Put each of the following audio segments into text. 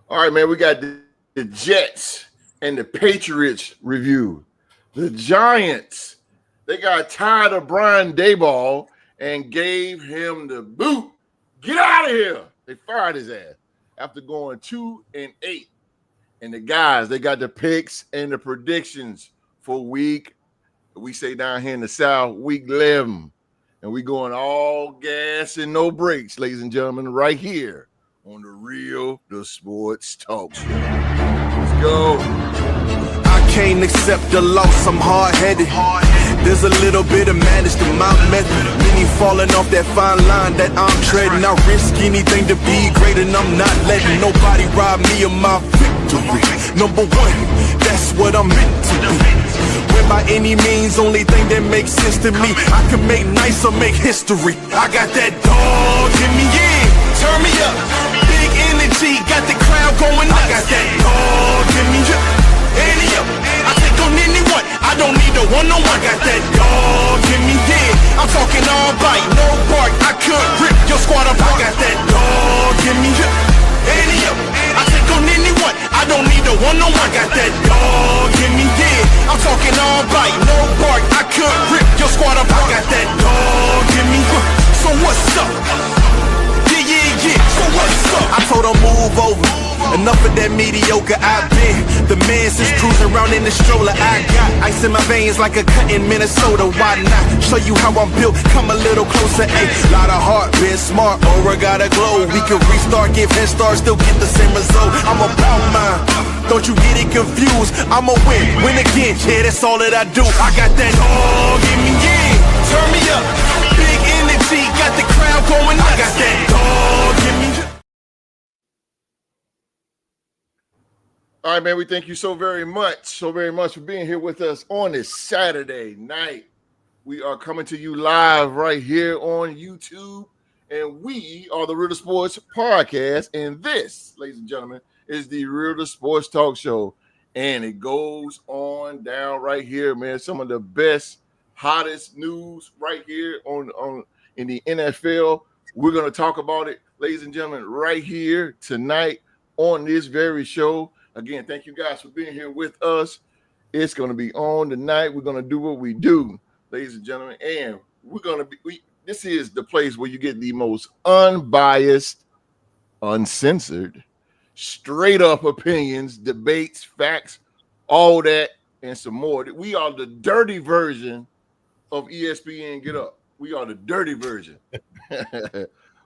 All right, man. We got the Jets and the Patriots review. The Giants, they got tired of Brian Daboll and gave him the boot. Get out of here. They fired his ass after going 2-8. And the guys, they got the picks and the predictions for we say down here in the South, week 11. And we going all gas and no brakes, ladies and gentlemen, right here on the Sports Talk Show. Let's go. I can't accept the loss, I'm hard-headed. There's a little bit of madness to my method. Many falling off that fine line that I'm treading. I risk anything to be great, and I'm not letting nobody rob me of my victory. Number one, that's what I'm meant to be. When by any means, only thing that makes sense to me, I can make nice or make history. I got that dog in me, yeah, turn me up. Big energy, got the crowd going nuts. I got that dog in me, yeah, ante up. I take on anyone, I don't need a one-on-one. Got that dog in me, yeah, I'm talking all bite, no bark. I could rip your squad apart. I got that dog in me, yeah, ante up. I take on anyone, I don't need a one-on-one. Got that dog in me, yeah, I'm talking all bite, no bark. I could rip your squad apart. I got that dog in me, so what's up? Yeah, so what's up? I told her move over, enough of that mediocre. I've been the man since cruising around in the stroller. I got ice in my veins like a cut in Minnesota. Why not show you how I'm built? Come a little closer, ayy. Lot of heart, been smart, aura gotta glow. We can restart, give head start, still get the same result. I'm about mine, don't you get it confused. I'ma win again, yeah, that's all that I do. I got that dog in me, yeah, turn me up. Big energy, got the crowd going nuts. I got that dog in me. All right, man, we thank you so very much for being here with us on this Saturday night. We are coming to you live right here on YouTube, and we are the Real Sports Podcast, and this, ladies and gentlemen, is the Real Sports Talk Show, and it goes on down right here, man. Some of the best, hottest news right here on in the NFL. We're going to talk about it, ladies and gentlemen, right here tonight on this very show. Again, thank you guys for being here with us. It's going to be on tonight. We're going to do what we do, ladies and gentlemen. And we're going to be, this is the place where you get the most unbiased, uncensored, straight up opinions, debates, facts, all that, and some more. We are the dirty version of ESPN Get Up. We are the dirty version.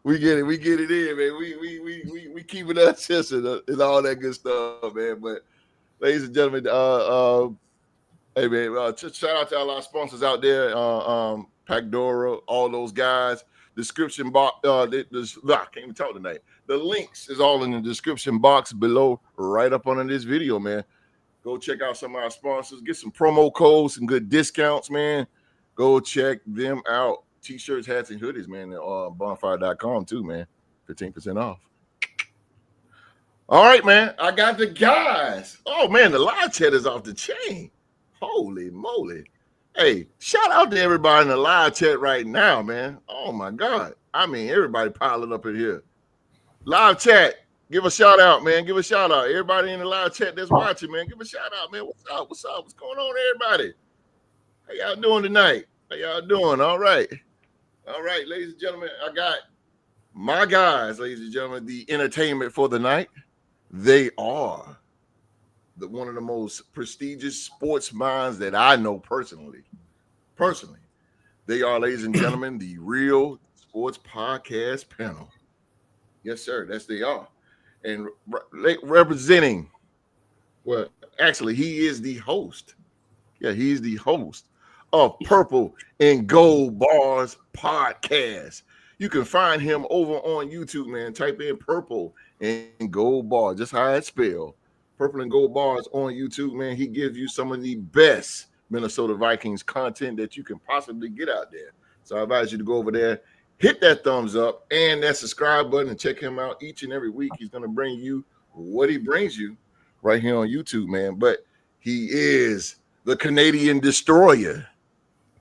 We get it in, man. We keep it uncensored and all that good stuff, man. But ladies and gentlemen, hey man, shout out to all our sponsors out there, Pacdora, all those guys. Description box, I can't even talk tonight. The links is all in the description box below, right up under this video, man. Go check out some of our sponsors, get some promo codes, some good discounts, man. Go check them out. T-shirts, hats, and hoodies, man, at bonfire.com too, man. 15% off. All right, man. I got the guys. Oh, man, the live chat is off the chain. Holy moly. Hey, shout out to everybody in the live chat right now, man. Oh, my God. I mean, everybody piling up in here. Live chat. Give a shout out, man. Give a shout out. Everybody in the live chat that's watching, man. Give a shout out, man. What's up? What's up? What's going on, everybody? How y'all doing tonight? How y'all doing? All right. All right, ladies and gentlemen, I got my guys, ladies and gentlemen, the entertainment for the night. They are one of the most prestigious sports minds that I know personally. They are, ladies and gentlemen, the Real Sports Podcast panel. Yes, sir, that's they are. And representing, well, actually, he is the host. Yeah, he's the host of Purple and Gold Bars Podcast. You can find him over on YouTube, man. Type in Purple and Gold Bars, just how it's spelled. Purple and Gold Bars on YouTube, man. He gives you some of the best Minnesota Vikings content that you can possibly get out there. So I advise you to go over there, hit that thumbs up and that subscribe button, and check him out each and every week. He's going to bring you what he brings you right here on YouTube, man. But he is the Canadian Destroyer.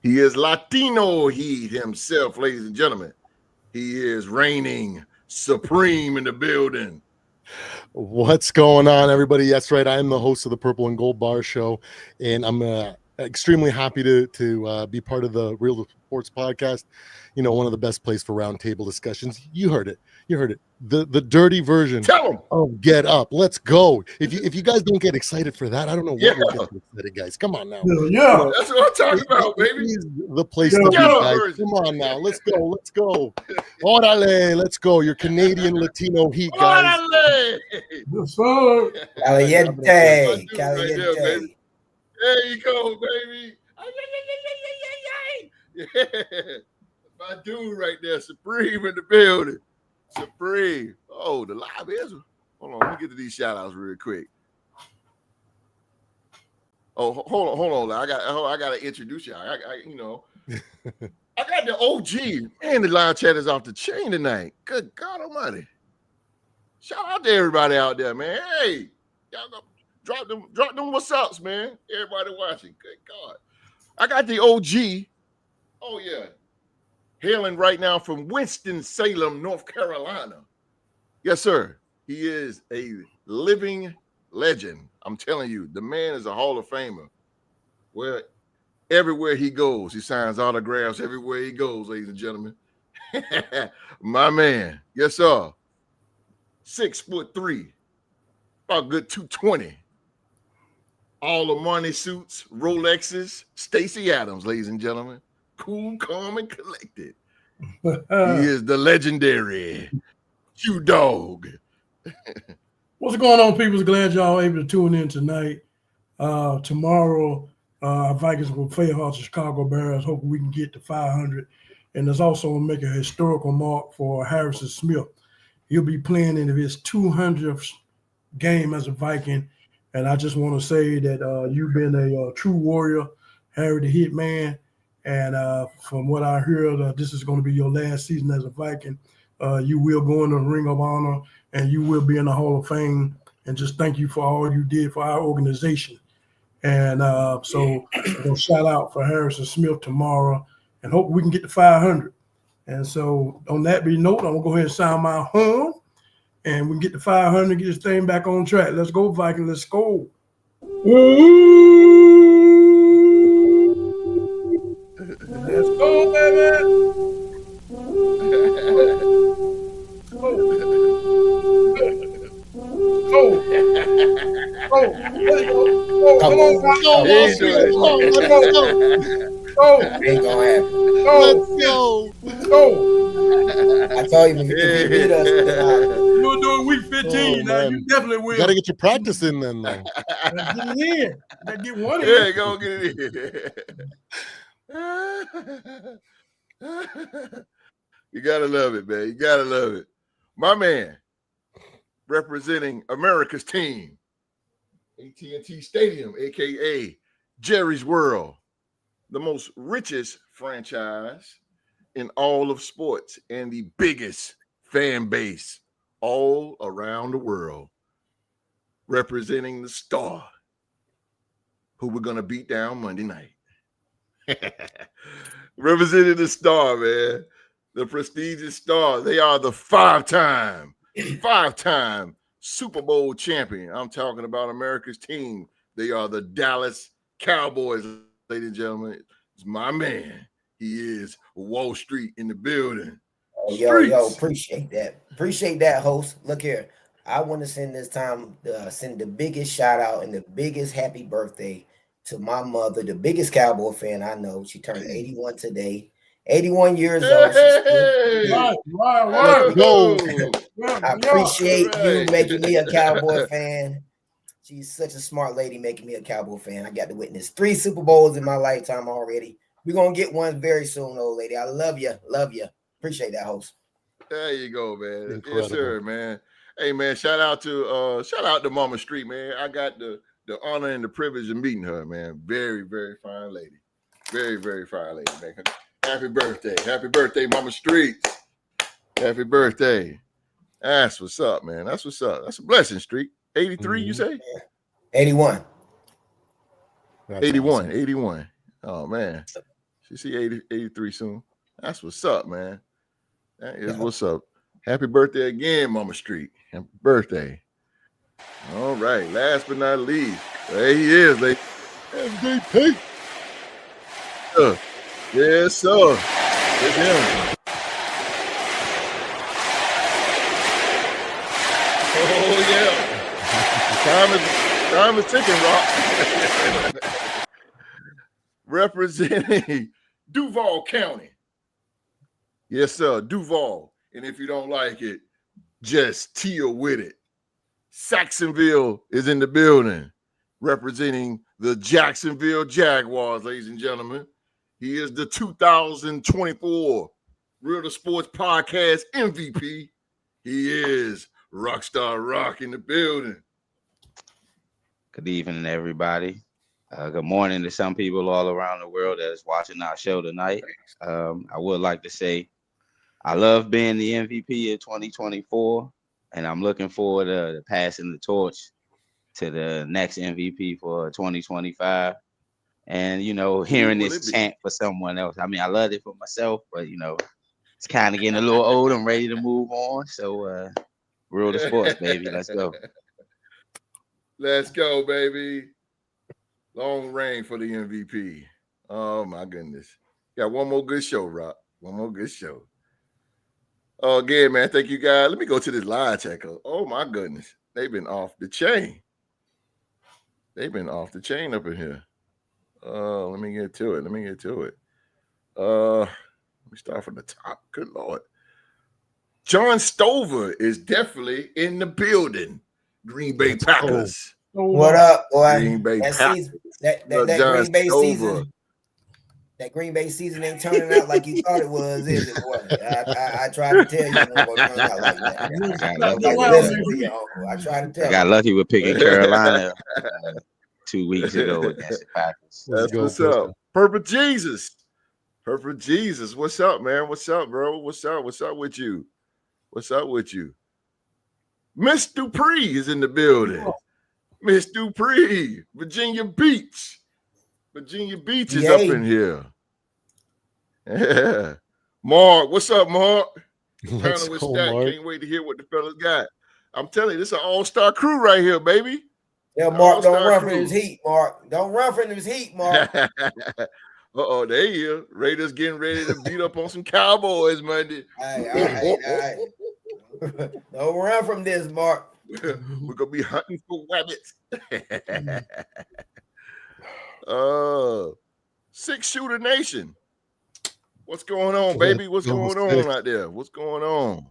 He is Latino Heat himself, ladies and gentlemen. He is reigning supreme in the building. What's going on, everybody? That's right. I am the host of the Purple and Gold Bar Show, and I'm extremely happy to be part of the Real Sports Podcast. You know, one of the best places for roundtable discussions. You heard it. The dirty version Tell them. of Get Up. Let's go. If you guys don't get excited for that, I don't know what Yeah. will get you excited, guys. Come on now. Yeah. That's what I'm talking about, baby. It is the place to be, guys. Come on now. Let's go. Orale, let's go. Your Canadian Latino heat, guys. Orale. Yes, sir. Caliente. Right Caliente. there, baby. There you go, baby. Yeah. My dude right there, Supreme in the building. Supreme. Oh, the live is. Hold on, let me get to these shout outs real quick. Oh, hold on. I got to introduce y'all. I got the OG. Man, the live chat is off the chain tonight. Good God Almighty! Shout out to everybody out there, man. Hey, y'all go drop them what's ups, man. Everybody watching. Good God, I got the OG. Oh yeah, hailing right now from Winston-Salem, North Carolina. Yes, sir. He is a living legend. I'm telling you, the man is a Hall of Famer. Well, everywhere he goes, he signs autographs everywhere he goes, ladies and gentlemen. My man, yes, sir. 6'3", about good 220. All the money suits, Rolexes, Stacey Adams, ladies and gentlemen. Cool, calm, and collected. He is the legendary Q Dog. What's going on, people? Glad y'all able to tune in tonight. Tomorrow, Vikings will face the Chicago Bears. Hoping we can get to 500. And there's also make a historical mark for Harrison Smith. He'll be playing in his 200th game as a Viking. And I just want to say that you've been a true warrior, Harry the Hitman. And from what I heard, this is going to be your last season as a Viking. You will go in the Ring of Honor, and you will be in the Hall of Fame. And just thank you for all you did for our organization. And so I'm going to shout out for Harrison Smith tomorrow and hope we can get to 500. And so on that note, I'm going to go ahead and sound my horn, and we can get to 500 and get this thing back on track. Let's go, Viking. Let's go. Let's go, baby. Come on, Ain't gonna happen. Let's go. I told you, if you beat us, You're doing week 15 now. Man. You definitely will. You gotta get your practice in then, though. Get it in. Gotta get one in. Yeah, go get it in. You gotta love it, man. You gotta love it. My man, representing America's team, AT&T Stadium, aka Jerry's World, the most richest franchise in all of sports and the biggest fan base all around the world, representing the Star, who we're gonna beat down Monday night. Representing the Star, man, the prestigious Star. They are the five-time Super Bowl champion. I'm talking about America's team. They are the Dallas Cowboys, ladies and gentlemen. It's my man. He is Wall Street in the building. Yo, appreciate that, host. Look here. I want to send the biggest shout out and the biggest happy birthday to my mother, the biggest Cowboy fan I know. She turned 81 today. 81 years old. I appreciate you making me a Cowboy fan. She's such a smart lady making me a Cowboy fan. I got to witness 3 Super Bowls in my lifetime already. We're going to get one very soon, old lady. I love you. Love you. Appreciate that, host. There you go, man. Incredible. Yes, sir, man. Hey, man, shout out to Mama Street, man. I got the honor and the privilege of meeting her, man. Very, very fine lady. Very, very fine lady, man. Happy birthday. Happy birthday, Mama Street. Happy birthday. That's what's up, man. That's what's up. That's a blessing, Street. 83, you say? 81. That's 81, awesome. 81. Oh, man. She see 83 soon. That's what's up, man. That is what's up. Happy birthday again, Mama Street. Happy birthday. All right. Last but not least, there he is, ladies. MVP. Yes, sir. It's him. Oh, yeah. Time is ticking, Rock. Representing Duval County. Yes, sir. Duval. And if you don't like it, just deal with it. Saxonville is in the building, representing the Jacksonville Jaguars, ladies and gentlemen. He is the 2024 Real to Sports Podcast MVP. He is Rockstar Rock in the building. Good evening, everybody. Good morning to some people all around the world that is watching our show tonight. I would like to say I love being the MVP of 2024, and I'm looking forward to passing the torch to the next MVP for 2025. And, hearing this chant for someone else. I mean, I loved it for myself, but, it's kind of getting a little old. I'm ready to move on. So, Real to Sports, baby. Let's go. Let's go, baby. Long reign for the MVP. Oh, my goodness. Got one more good show, Rock. One more good show. Oh, again, man, thank you, guys. Let me go to this live checker. Oh, my goodness. They've been off the chain. They've been off the chain up in here. Let me get to it. Let me start from the top. Good Lord. John Stover is definitely in the building. Green Bay Packers. What up, boy? Green Bay that Packers. season, that Green Bay season. That Green Bay season ain't turning out like you thought it was, is it, boy? I tried to tell you it wasn't going to turn out like that. I tried to tell you. I got lucky with picking Carolina 2 weeks ago against the Packers. That's what's up. Purple Jesus. Purple Jesus. What's up, man? What's up, bro? What's up? What's up with you? What's up with you? Miss Dupree is in the building. Miss Dupree, Virginia Beach. Virginia Beach is up in here. Yeah. Mark, what's up, Mark? Let's go, Mark. Can't wait to hear what the fellas got. I'm telling you, this is an all-star crew right here, baby. Yeah, Mark, don't run from his heat, Mark. Don't run from his heat, Mark. Uh-oh, there you are. Raiders getting ready to beat up on some Cowboys Monday. All right. Don't run from this, Mark. We're going to be hunting for rabbits. Six-shooter nation. What's going on, baby? What's going on out there? What's going on?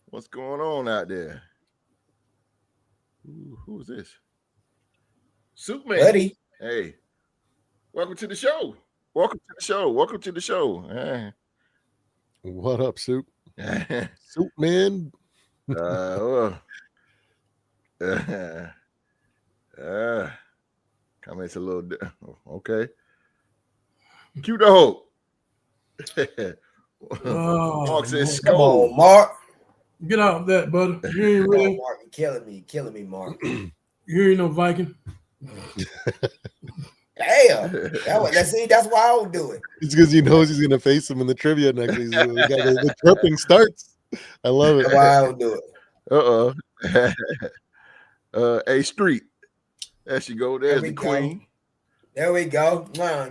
What's going on out there? Who's this? Superman. Buddy. Hey, welcome to the show. Welcome to the show. Welcome to the show. What up, Soup? Soup man. Comments a little okay. Cue the hope. Mark says, "Come on, Mark, get out of that, brother. You ain't really Mark. You're killing me, Mark. You ain't no Viking." Damn. That's why I don't do it. It's because he knows he's going to face him in the trivia next week. The chirping starts. I love it. That's why I don't do it. A Street. There she go. There's the queen. There we go. There's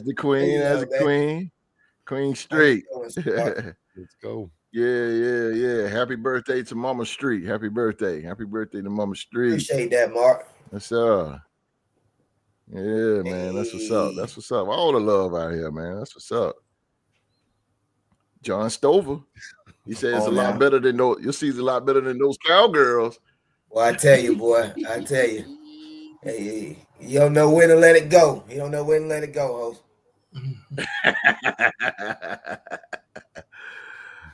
the queen. There's the queen. Queen Street. Let's go. Yeah. Happy birthday to Mama Street. Happy birthday. Happy birthday to Mama Street. Appreciate that, Mark. That's yeah, man. That's what's up. That's what's up. All the love out here, man. That's what's up. John Stover. He said it's a lot better than those. You'll see it's a lot better than those cowgirls. Well, I tell you, boy. Hey, you don't know when to let it go. You don't know when to let it go, host.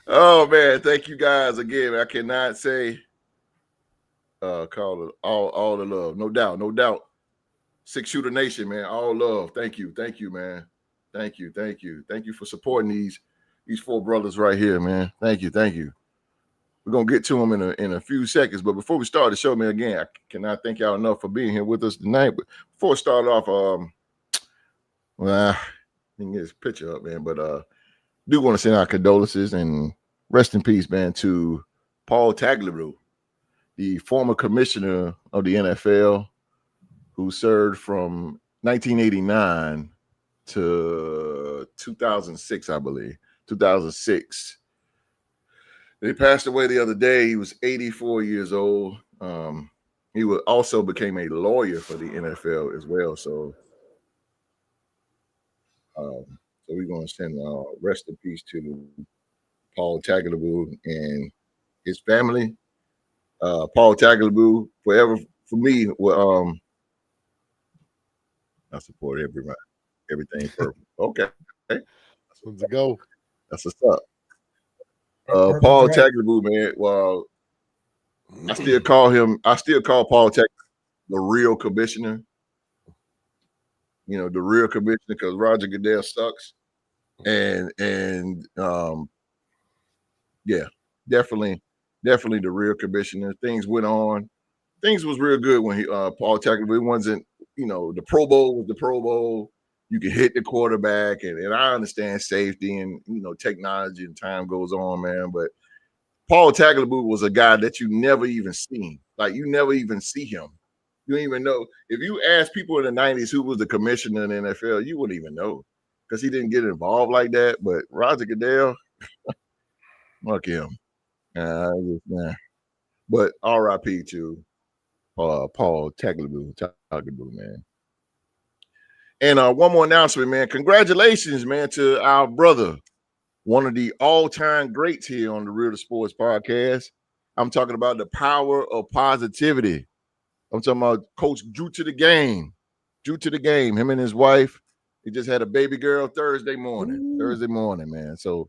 Oh man, thank you guys again. I cannot say call it all the love. No doubt. Six-shooter nation, man. All love. Thank you, man. Thank you for supporting these four brothers right here, man. Thank you. We're gonna get to them in a few seconds, but before we start the show, man, again, I cannot thank y'all enough for being here with us tonight. But before we start off, well, I didn't get his picture up, man, but do want to send our condolences and rest in peace, man, to Paul Tagliabue, the former commissioner of the NFL, who served from 1989 to 2006, I believe. 2006. He passed away the other day. He was 84 years old. He also became a lawyer for the NFL as well. So we're going to send rest in peace to Paul Tagliabue and his family. Paul Tagliabue, forever for me. I support everybody. Everything perfect. Okay. Let's go. That's what's up. Paul Tagliabue, man. Well, I still call Paul Tagliabue the real commissioner. You know, the real commissioner, because Roger Goodell sucks. And yeah, definitely the real commissioner. Things went on. Things was real good when Paul Tagliabue wasn't, you know, the Pro Bowl was the Pro Bowl. You can hit the quarterback, and I understand safety and, you know, technology and time goes on, man. But Paul Tagliabue was a guy that you never even seen. Like, you never even see him. You don't even know. If you ask people in the 90s who was the commissioner in the NFL, you wouldn't even know, because he didn't get involved like that. But Roger Goodell, fuck him. But R.I.P. to Paul Tagliabue, man. And one more announcement, man. Congratulations, man, to our brother, one of the all-time greats here on the Real to Sports podcast. I'm talking about the power of positivity. I'm talking about Coach Drew to the game. Him and his wife, he just had a baby girl Thursday morning, man. So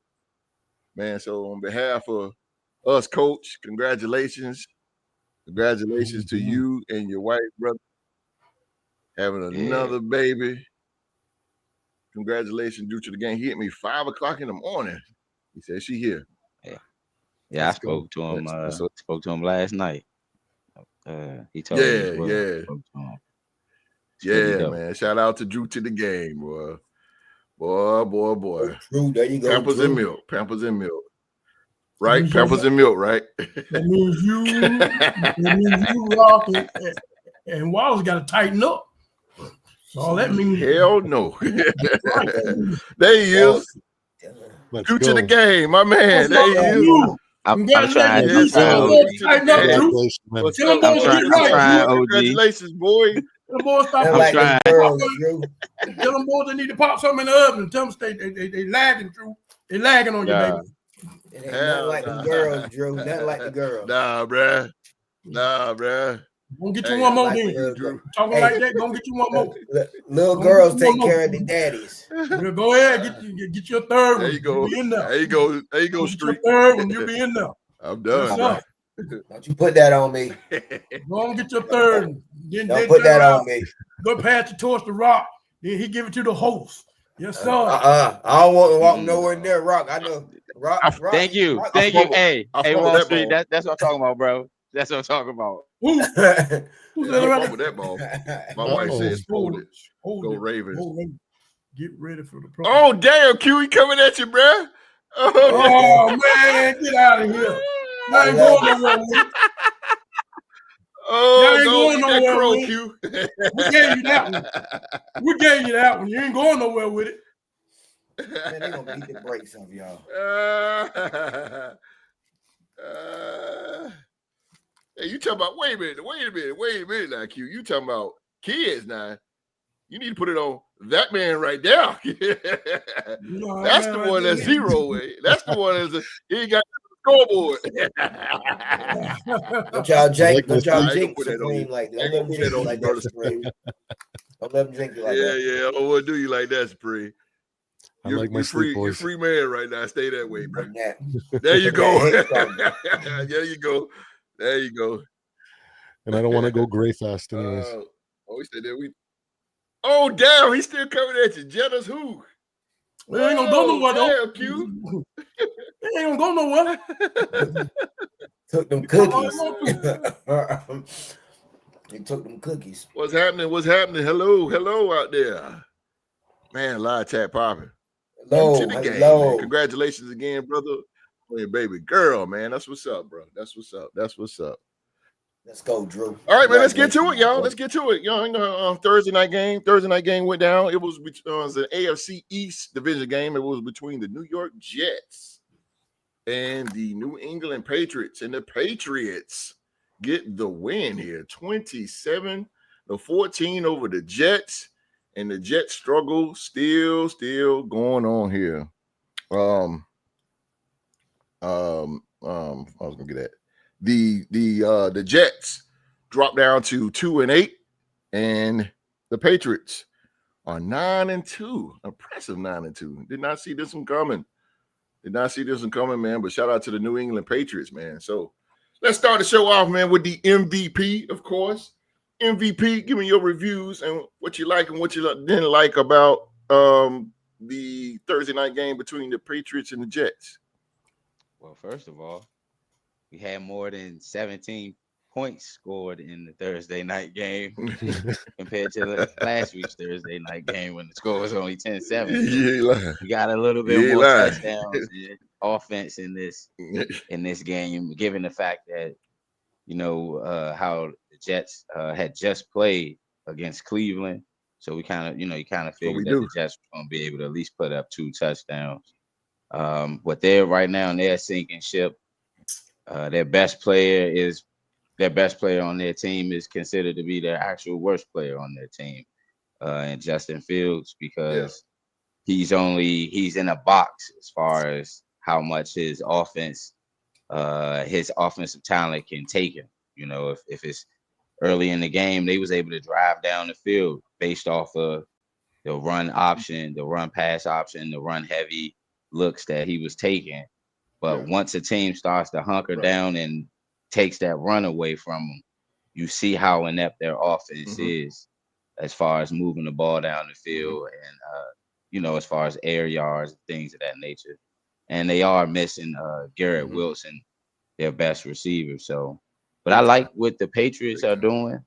on behalf of us, Coach, congratulations. Congratulations to you and your wife, brother, having another baby. Congratulations, Drew to the game. He hit me 5 o'clock in the morning. He said she here. Yeah, I spoke to him. Spoke to him last night. He told me. Yeah, man. Shout out to Drew to the game, boy. Boy. Drew, there you go. Pampers and milk. Right? Pampers and milk, right? That means you rocking, and Wallace got to tighten up. So all that means. Hell no. There he is. Drew to the game, my man. There he is. I'm trying. Congratulations, boy. The boys stop trying. Tell them boys they need to pop something in the oven. Tell them they lagging, Drew. They lagging on you, baby. It ain't nothing like the girls, Drew. Nothing like the girls. Nah, bruh. Gonna get you one more, then. Drew. Talking like that, gonna get you one more. Little girls take care of the daddies. Go ahead, get your third one. There you go. There you go, Street. Third one, you'll be in there. I'm done. Don't you put that on me. Go on, get your third one. Don't put that on me. Go pass the torch to Rock. Then he give it to the host. Yes, sir. I don't want to walk nowhere near Rock. I know. Rock. Thank you. Hey, Wall Street. That's what I'm talking about, bro. That's what I'm talking about. Who's with that ball? My wife says, "Hold it. Go Ravens." Get ready for the pro. Oh damn, Q, he coming at you, bro. Oh man, get out of here. I ain't going nowhere with it. Oh, ain't going nowhere with Q. We gave you that one. You ain't going nowhere with it. Man, they gonna beat the brakes of y'all. Hey, you talking about? Wait a minute, now, Q. You talking about kids now? You need to put it on that man right there. That's the one that's zero. That's the one that's he ain't got the scoreboard. Don't y'all drink Supreme like that. Don't let them drink you like that, Supreme. Don't let them drink you like that. Yeah. I don't want to do you like that, Supreme. You're free. You're free man right now. Stay that way, bro. There you go. There you go. And I don't want to go gray fast anyways. We said that Oh, damn. He's still coming at you. Jetta's who? We ain't gonna go nowhere, though. Q. They ain't gonna go nowhere. Took them cookies. They took them cookies. What's happening? Hello out there. Man, live chat popping. into Hello, the game, man. hello. Congratulations again, brother. Oh, your baby girl, man. That's what's up, bro. That's what's up. That's what's up. Let's go, Drew. All right, man. Let's get to Congratulations, it, my y'all. boy. Let's get to it. Thursday night game. Thursday night game went down. It was an AFC East division game. It was between the New York Jets and the New England Patriots. And the Patriots get the win here, 27-14 over the Jets. And the Jets struggle still going on here. I was gonna get at the Jets dropped down to 2-8, and the Patriots are 9-2. Impressive 9-2. Did not see this one coming. Man. But shout out to the New England Patriots, man. So let's start the show off, man, with the MVP, of course. MVP, give me your reviews and what you like and what you didn't like about the Thursday night game between the Patriots and the Jets. Well, first of all, we had more than 17 points scored in the Thursday night game compared to last week's Thursday night game when the score was only 10-7. We got a little bit more touchdowns and offense in this game, given the fact that how the Jets had just played against Cleveland. So we kind of figured that the Jets were going to be able to at least put up 2 touchdowns. But they're right now, they're sinking ship. Their best player on their team is considered to be their actual worst player on their team, and Justin Fields, because he's in a box as far as how much his offensive talent can take him. If it's early in the game, they was able to drive down the field based off of the run option, the run pass option, the run heavy looks that he was taking. But once a team starts to hunker down and takes that run away from them, you see how inept their offense is as far as moving the ball down the field and, as far as air yards and things of that nature. And they are missing Garrett Wilson, their best receiver. So, but I like what the Patriots are doing.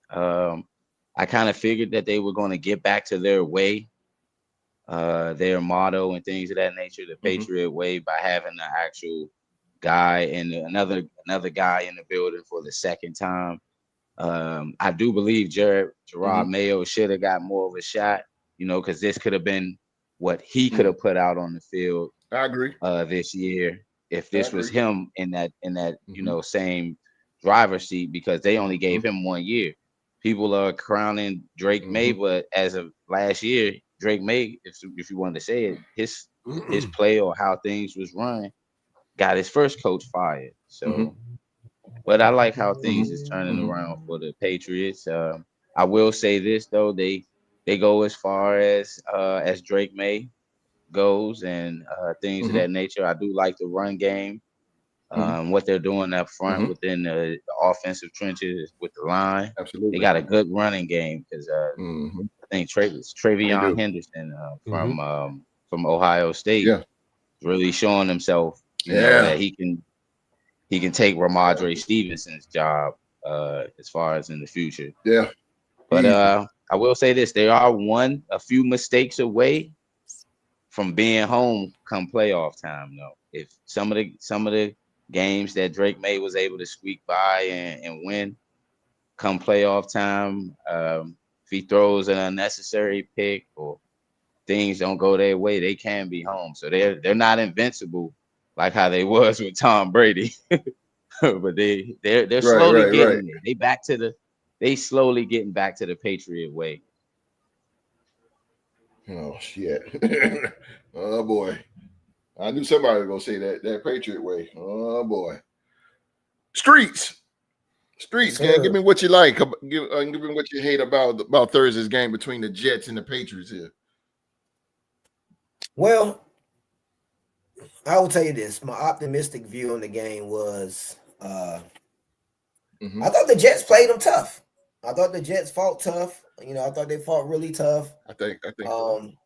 I kind of figured that they were going to get back to their way, their motto and things of that nature, the Patriot way, by having an actual guy and another guy in the building for the second time. I do believe Gerard Mayo should have got more of a shot, because this could have been what he could have put out on the field. I agree. This year, if this was him in that same driver's seat, because they only gave him 1 year. People are crowning Drake May, but as of last year, Drake May, if you wanted to say it, his play or how things was run got his first coach fired. So, but I like how things is turning around for the Patriots. I will say this though, they go as far as Drake May goes and things of that nature. I do like the run game. What they're doing up front within the offensive trenches with the line. Absolutely. They got a good running game because I think Travion Henderson from Ohio State really showing himself, that he can take Ramondre Stevenson's job as far as in the future. Yeah. But I will say this, they are a few mistakes away from being home come playoff time though. If some of the games that Drake May was able to squeak by and win come playoff time, if he throws an unnecessary pick or things don't go their way, they can be home. So they're not invincible like how they was with Tom Brady. But they're slowly getting there. They slowly getting back to the Patriot way. Oh shit. Oh boy. I knew somebody was gonna say that Patriot way. Oh boy. Streets, man. Give me what you like. Give me what you hate about Thursday's game between the Jets and the Patriots here. Well, I will tell you this. My optimistic view on the game was I thought the Jets played them tough. I thought the Jets fought tough. I thought they fought really tough. I think going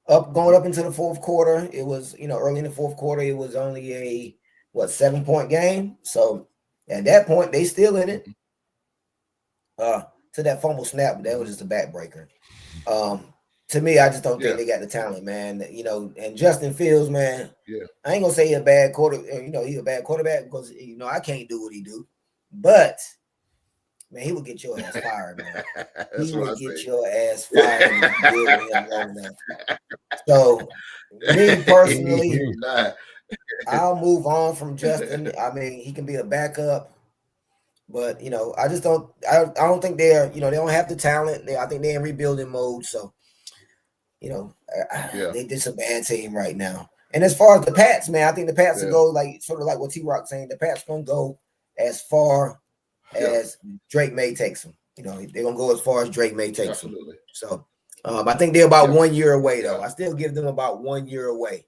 up into the fourth quarter, it was, early in the fourth quarter, it was only a 7-point game. So at that point, they still in it. To that fumble snap, that was just a backbreaker. to me, I just don't think Yeah. they got the talent, man. You know, and Justin Fields, man. Yeah. I ain't gonna say he's a bad he's a bad quarterback because I can't do what he do, but man, he would get your ass fired, man. That's He what I would get say. your ass fired if you deal with him long enough. So, me personally, Nah. I'll move on from Justin. I mean, he can be a backup, but I just don't. I don't think they're. They don't have the talent. I think they're in rebuilding mode. So, Yeah. they just a bad team right now. And as far as the Pats, man, I think the Pats will Yeah. go like sort of like what T-Rock saying. The Pats gonna go as far Yeah. as Drake May takes them. They're gonna go as far as Drake May takes them. Absolutely. So, I think they're about Yeah. 1 year away though. Yeah. I still give them about 1 year away.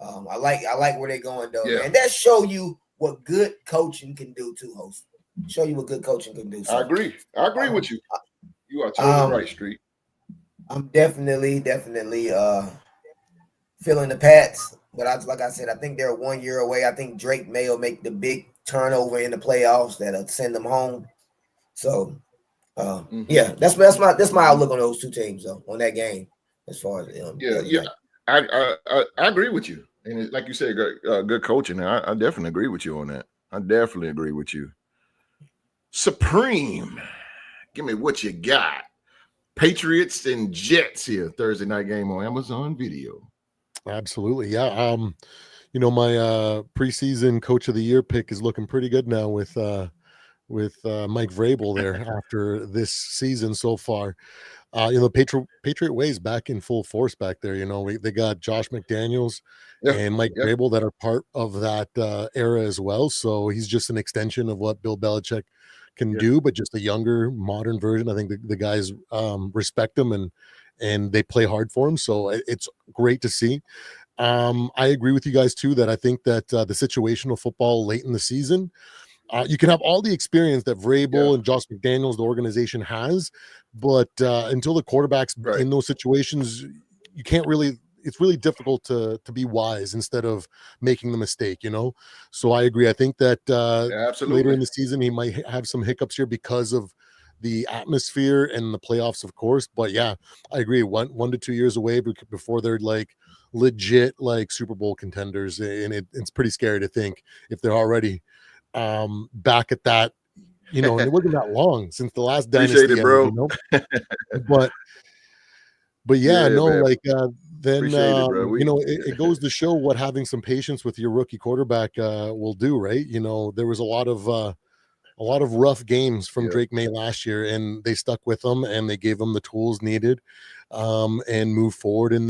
I like where they're going though, Yeah. man. That show you what good coaching can do too, host. Show you what good coaching can do. So, I agree. I agree with you. You are totally right, Street. I'm definitely feeling the Pats, but like I said, I think they're 1 year away. I think Drake May will make the big turnover in the playoffs that'll send them home. So, yeah, that's my outlook on those two teams though, on that game as far as yeah. I agree with you, and like you said, good coaching. I definitely agree with you on that. I definitely agree with you. Supreme, give me what you got. Patriots and Jets here, Thursday night game on Amazon Video. Absolutely, yeah. My preseason coach of the year pick is looking pretty good now with Mike Vrabel there after this season so far. Patriot Way's back in full force back there. They got Josh McDaniels and Mike Vrabel that are part of that era as well. So he's just an extension of what Bill Belichick can do, but just a younger, modern version. I think the guys respect him and they play hard for him. So it's great to see. I agree with you guys too that I think that the situational football late in the season, you can have all the experience that Vrabel and Josh McDaniels, the organization, has, but until the quarterback's in those situations, you can't really. It's really difficult to be wise instead of making the mistake. So I agree. I think that later in the season he might have some hiccups here because of the atmosphere and the playoffs, of course. But yeah, I agree. 1 to 2 years away before they're like legit like Super Bowl contenders, and it's pretty scary to think if they're already back at that, and it wasn't that long since the last dynasty Appreciate it, bro. but yeah, no, man. like then it, it goes to show what having some patience with your rookie quarterback will do, right? There was a lot of rough games from Drake May last year, and they stuck with him and they gave him the tools needed and move forward in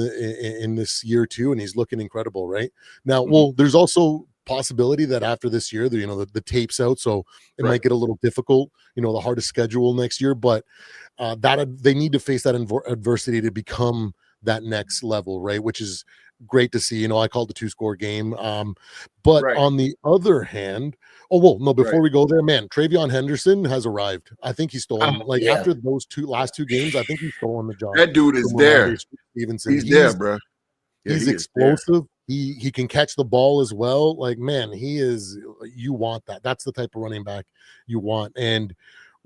this year too, and he's looking incredible right now. Well, there's also possibility that after this year, the tape's out, so it might get a little difficult, the hardest schedule next year, but that they need to face that adversity to become that next level, right? Which is great to see. I called the 2-score game, but on the other hand, before we go there, man, Travion Henderson has arrived. I think he's stolen after those last two games. I think he's stolen the job. That dude is there. Stevenson. He's there, bro. Yeah, he's explosive. He can catch the ball as well. Like, man, he is. You want that. That's the type of running back you want. And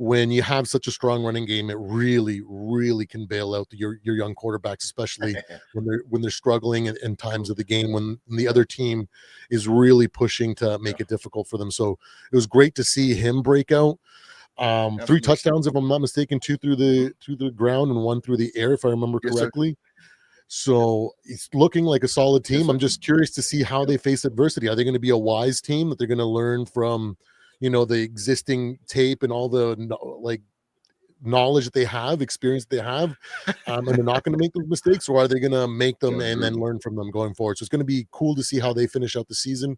when you have such a strong running game, it really, really can bail out your young quarterbacks, especially when they're struggling in times of the game when the other team is really pushing to make it difficult for them. So it was great to see him break out. 3 touchdowns, if I'm not mistaken, 2 through the ground and 1 through the air, if I remember correctly. So it's looking like a solid team. I'm just curious to see how they face adversity. Are they going to be a wise team that they're going to learn from, the existing tape and all the knowledge that they have, experience that they have, and they're not going to make those mistakes, or are they going to make them and then learn from them going forward? So it's going to be cool to see how they finish out the season.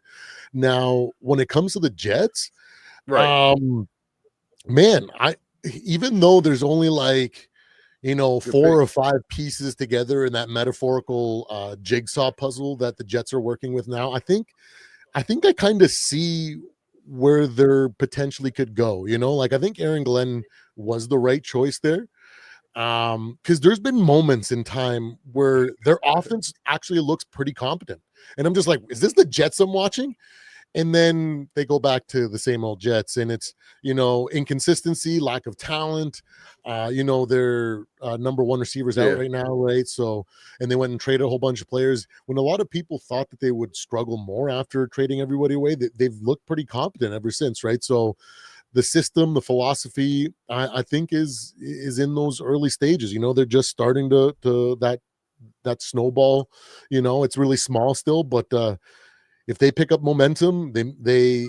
Now, when it comes to the Jets, man, even though there's only 4 or 5 pieces together in that metaphorical jigsaw puzzle that the Jets are working with now, I think I kind of see where they're potentially could go. I think Aaron Glenn was the right choice there, because there's been moments in time where their offense actually looks pretty competent, and I'm just like, is this the Jets I'm watching? and then they go back to the same old Jets, and it's, inconsistency, lack of talent. Their number one receivers out right now, right? So, and they went and traded a whole bunch of players. When a lot of people thought that they would struggle more after trading everybody away, they've looked pretty competent ever since, right? So the system, the philosophy, I think is in those early stages. They're just starting to that snowball. It's really small still, but if they pick up momentum, they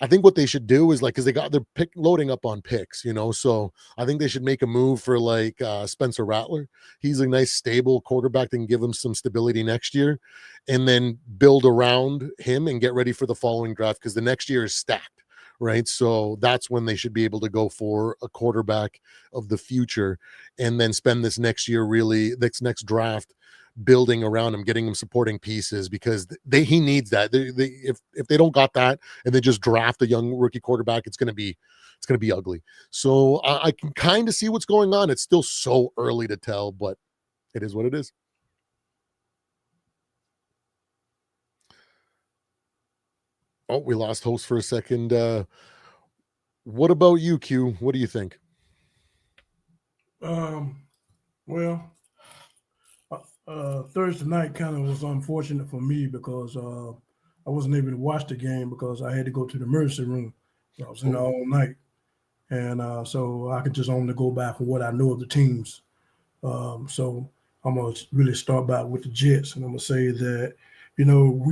I think what they should do is, like, because they're loading up on picks, so I think they should make a move for like Spencer Rattler. He's a nice stable quarterback that can give them some stability next year, and then build around him and get ready for the following draft, because the next year is stacked, right? So that's when they should be able to go for a quarterback of the future, and then spend this next year, really, this next draft, building around him, getting him supporting pieces, because he needs that. If they don't got that and they just draft a young rookie quarterback, it's going to be ugly. So I can kind of see what's going on. It's still so early to tell, but it is what it is. Oh, we lost host for a second. What about you, Q? What do you think? Well, Thursday night kind of was unfortunate for me because I wasn't able to watch the game because I had to go to the emergency room. I was in there all night, and so I could just only go by from what I know of the teams. So I'm gonna really start by with the Jets, and I'm gonna say that we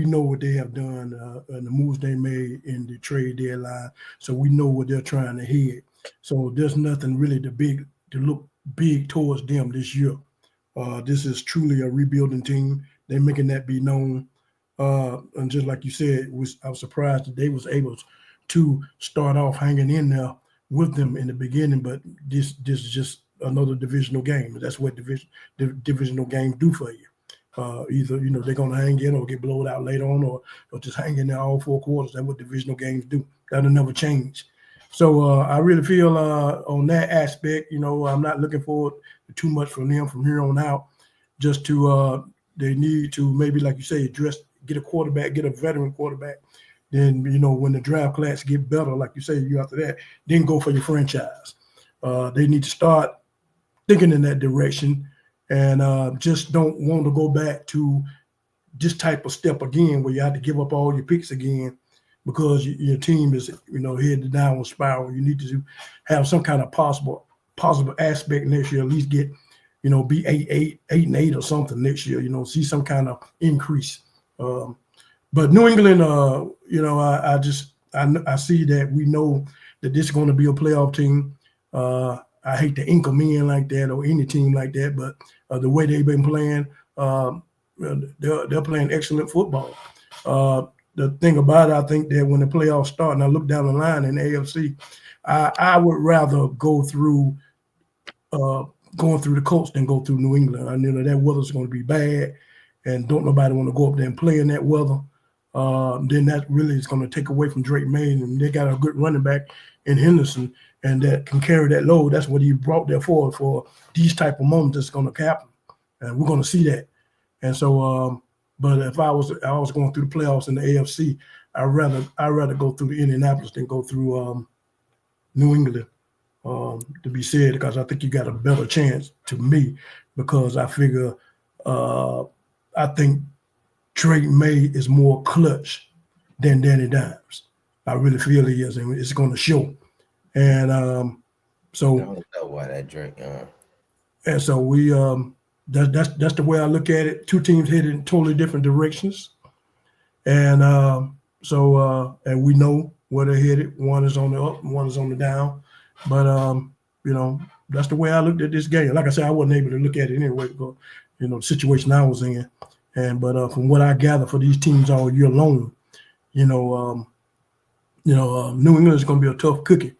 know what they have done and the moves they made in the trade deadline, so we know what they're trying to hit. So there's nothing really to look big towards them this year. This is truly a rebuilding team. They're making that be known. And just like you said, I was surprised that they was able to start off hanging in there with them in the beginning. But this is just another divisional game. That's what divisional games do for you. Either they're gonna hang in or get blown out later on, or just hang in there all 4 quarters. That's what divisional games do. That'll never change. So I really feel on that aspect, I'm not looking forward to too much from them from here on out. Just to they need to maybe, like you say, get a quarterback, get a veteran quarterback. Then when the draft class get better, like you say, you after that, then go for your franchise. They need to start thinking in that direction, and just don't want to go back to this type of step again, where you have to give up all your picks again because your team is headed downward spiral. You need to have some kind of possible aspect next year. At least get be 8-8 or something next year. See some kind of increase. But New England, I see that we know that this is going to be a playoff team. I hate to ink them in like that or any team like that, but the way they've been playing, they're playing excellent football. The thing about it, I think that when the playoffs start and I look down the line in the AFC, I would rather go through going through the Colts than go through New England. I know that weather's going to be bad, and don't nobody want to go up there and play in that weather. Then that really is going to take away from Drake May, and they got a good running back in Henderson, and that can carry that load. That's what he brought there for these type of moments that's going to happen, and we're going to see that. And so, but if I was going through the playoffs in the AFC, I'd rather go through Indianapolis than go through New England. To be said, because I think you got a better chance to me, because I figure I think Drake May is more clutch than Danny Dimes. I really feel he is, and it's going to show. And so I don't know why that Drake. And so we that's the way I look at it. Two teams headed in totally different directions, and and we know where they're headed. One is on the up, and one is on the down. But that's the way I looked at this game. Like I said, I wasn't able to look at it anyway, because the situation I was in. But from what I gather for these teams all year long, New England is going to be a tough cookie.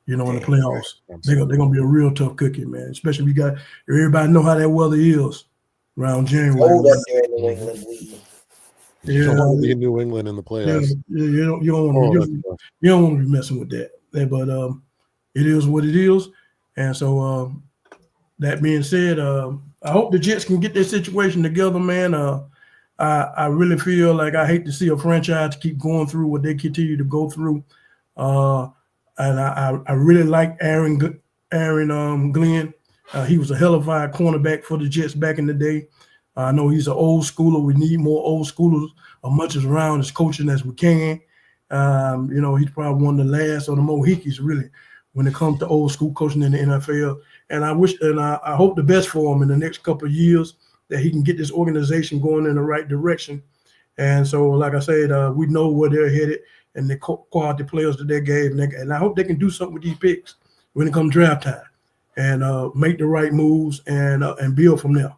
In the playoffs, they're going to be a real tough cookie, man. Especially everybody know how that weather is around January. Cold up there in New England. Yeah, in New England in the playoffs. You don't want to be messing with that. But it is what it is. And so that being said, I hope the Jets can get their situation together, man. I really feel like I hate to see a franchise keep going through what they continue to go through. And I really like Aaron Glenn. He was a hell of a cornerback for the Jets back in the day. I know he's an old schooler. We need more old schoolers as much as around as coaching as we can. He's probably one of the last of the Mohicans, really, when it comes to old school coaching in the NFL. And I hope the best for him in the next couple of years, that he can get this organization going in the right direction. And so, like I said, we know where they're headed and the quality players that they gave. And I hope they can do something with these picks when it comes draft time and make the right moves and build from there.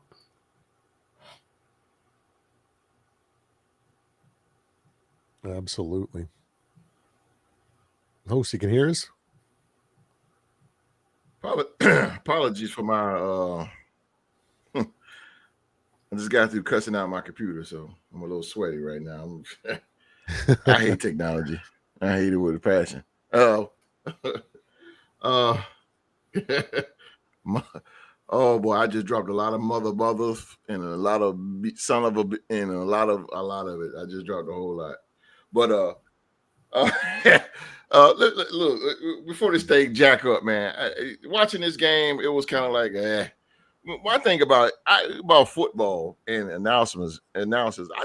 Absolutely. Host, you can hear us? Apologies for my I just got through cussing out my computer, so I'm a little sweaty right now. I hate technology. I hate it with a passion. Oh boy, I just dropped a lot of mothers and a lot of son of a and a lot of it. I just dropped a whole lot. But look, before this thing jack up, man. Watching this game, it was kind of like, One thing about football and announcers, I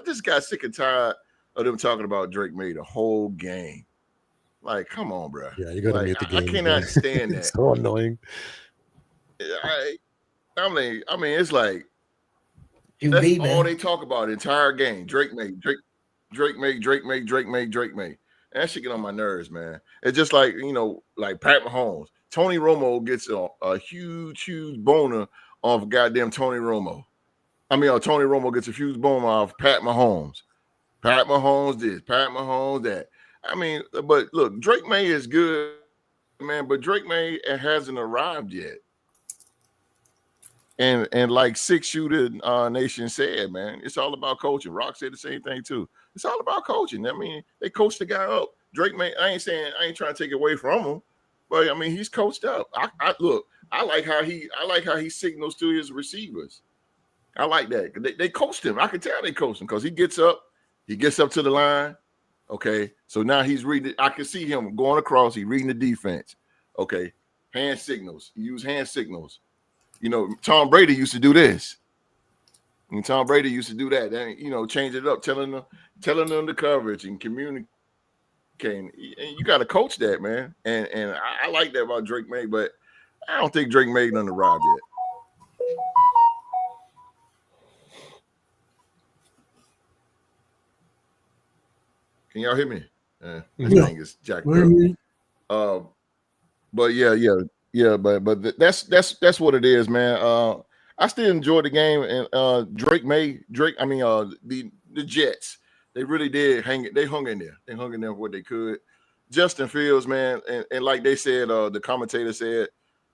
just got sick and tired of them talking about Drake May the whole game. Like, come on, bro. Yeah, you got to mute the game. I cannot stand that. It's so annoying. I mean, it's like that's all they talk about the entire game. Drake May. And that shit get on my nerves, man. It's just like, like Pat Mahomes. Tony Romo gets a huge boner off goddamn Tony Romo. Tony Romo gets a huge boner off Pat Mahomes. Pat Mahomes this, Pat Mahomes that. But look, Drake May is good, man, but Drake May hasn't arrived yet. And like Six Shooter Nation said, man, it's all about coaching. Rock said the same thing too. It's all about coaching. They coached the guy up. Drake May, I ain't trying to take it away from him, but he's coached up. I like how he signals to his receivers. I like that. They coached him. I can tell they coached him because he gets up to the line. Okay, so now he's reading. I can see him going across. He's reading the defense. Okay, hand signals. He use hand signals. Tom Brady used to do this. And Tom Brady used to do that. Then, change it up, telling them the coverage and communicating. And you got to coach that, man. And I like that about Drake May, but I don't think Drake May done arrived yet. Can y'all hear me? This thing is jacked up. But yeah, but that's what it is, man. I still enjoyed the game, and the Jets, they really did they hung in there. They hung in there what they could. Justin Fields, man, and like they said, the commentator said,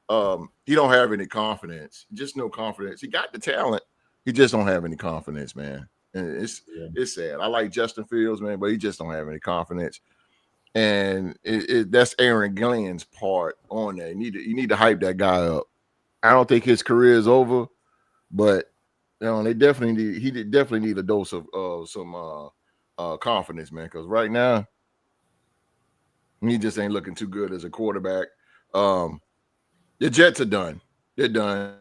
he don't have any confidence. Just no confidence. He got the talent. He just don't have any confidence, man. And it's sad. I like Justin Fields, man, but he just don't have any confidence. And that's Aaron Glenn's part on that. You need to hype that guy up. I don't think his career is over, but he definitely need a dose of some confidence, man. Because right now, he just ain't looking too good as a quarterback. The Jets are done. They're done.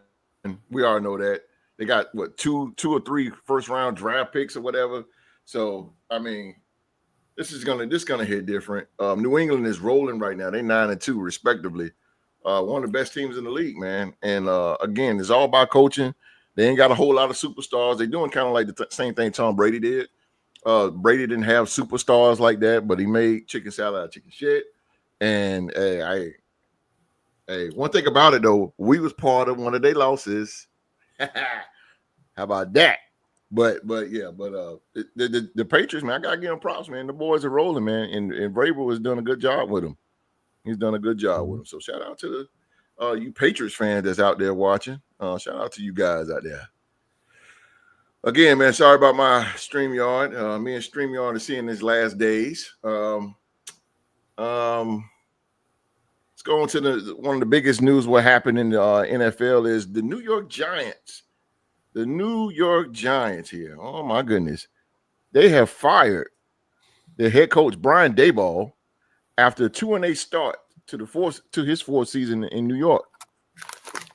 We all know that. They got two or three first round draft picks or whatever. So this is gonna hit different. New England is rolling right now. They're 9-2 respectively. One of the best teams in the league, man. And again, it's all about coaching. They ain't got a whole lot of superstars. They're doing kind of like the same thing Tom Brady did. Brady didn't have superstars like that, but he made chicken salad out of chicken shit. And hey, one thing about it though, we was part of one of their losses. How about that? But the Patriots, man, I gotta give them props, man. The boys are rolling, man, and Vrabel has done a good job with them. He's done a good job with them. So shout out to the you Patriots fans that's out there watching. Shout out to you guys out there. Again, man, sorry about my StreamYard. Me and StreamYard are seeing his last days. Let's go on to one of the biggest news. What happened in the NFL is the New York Giants. the New York Giants here. Oh my goodness. They have fired their head coach Brian Daboll after a 2-8 start to his fourth season in New York.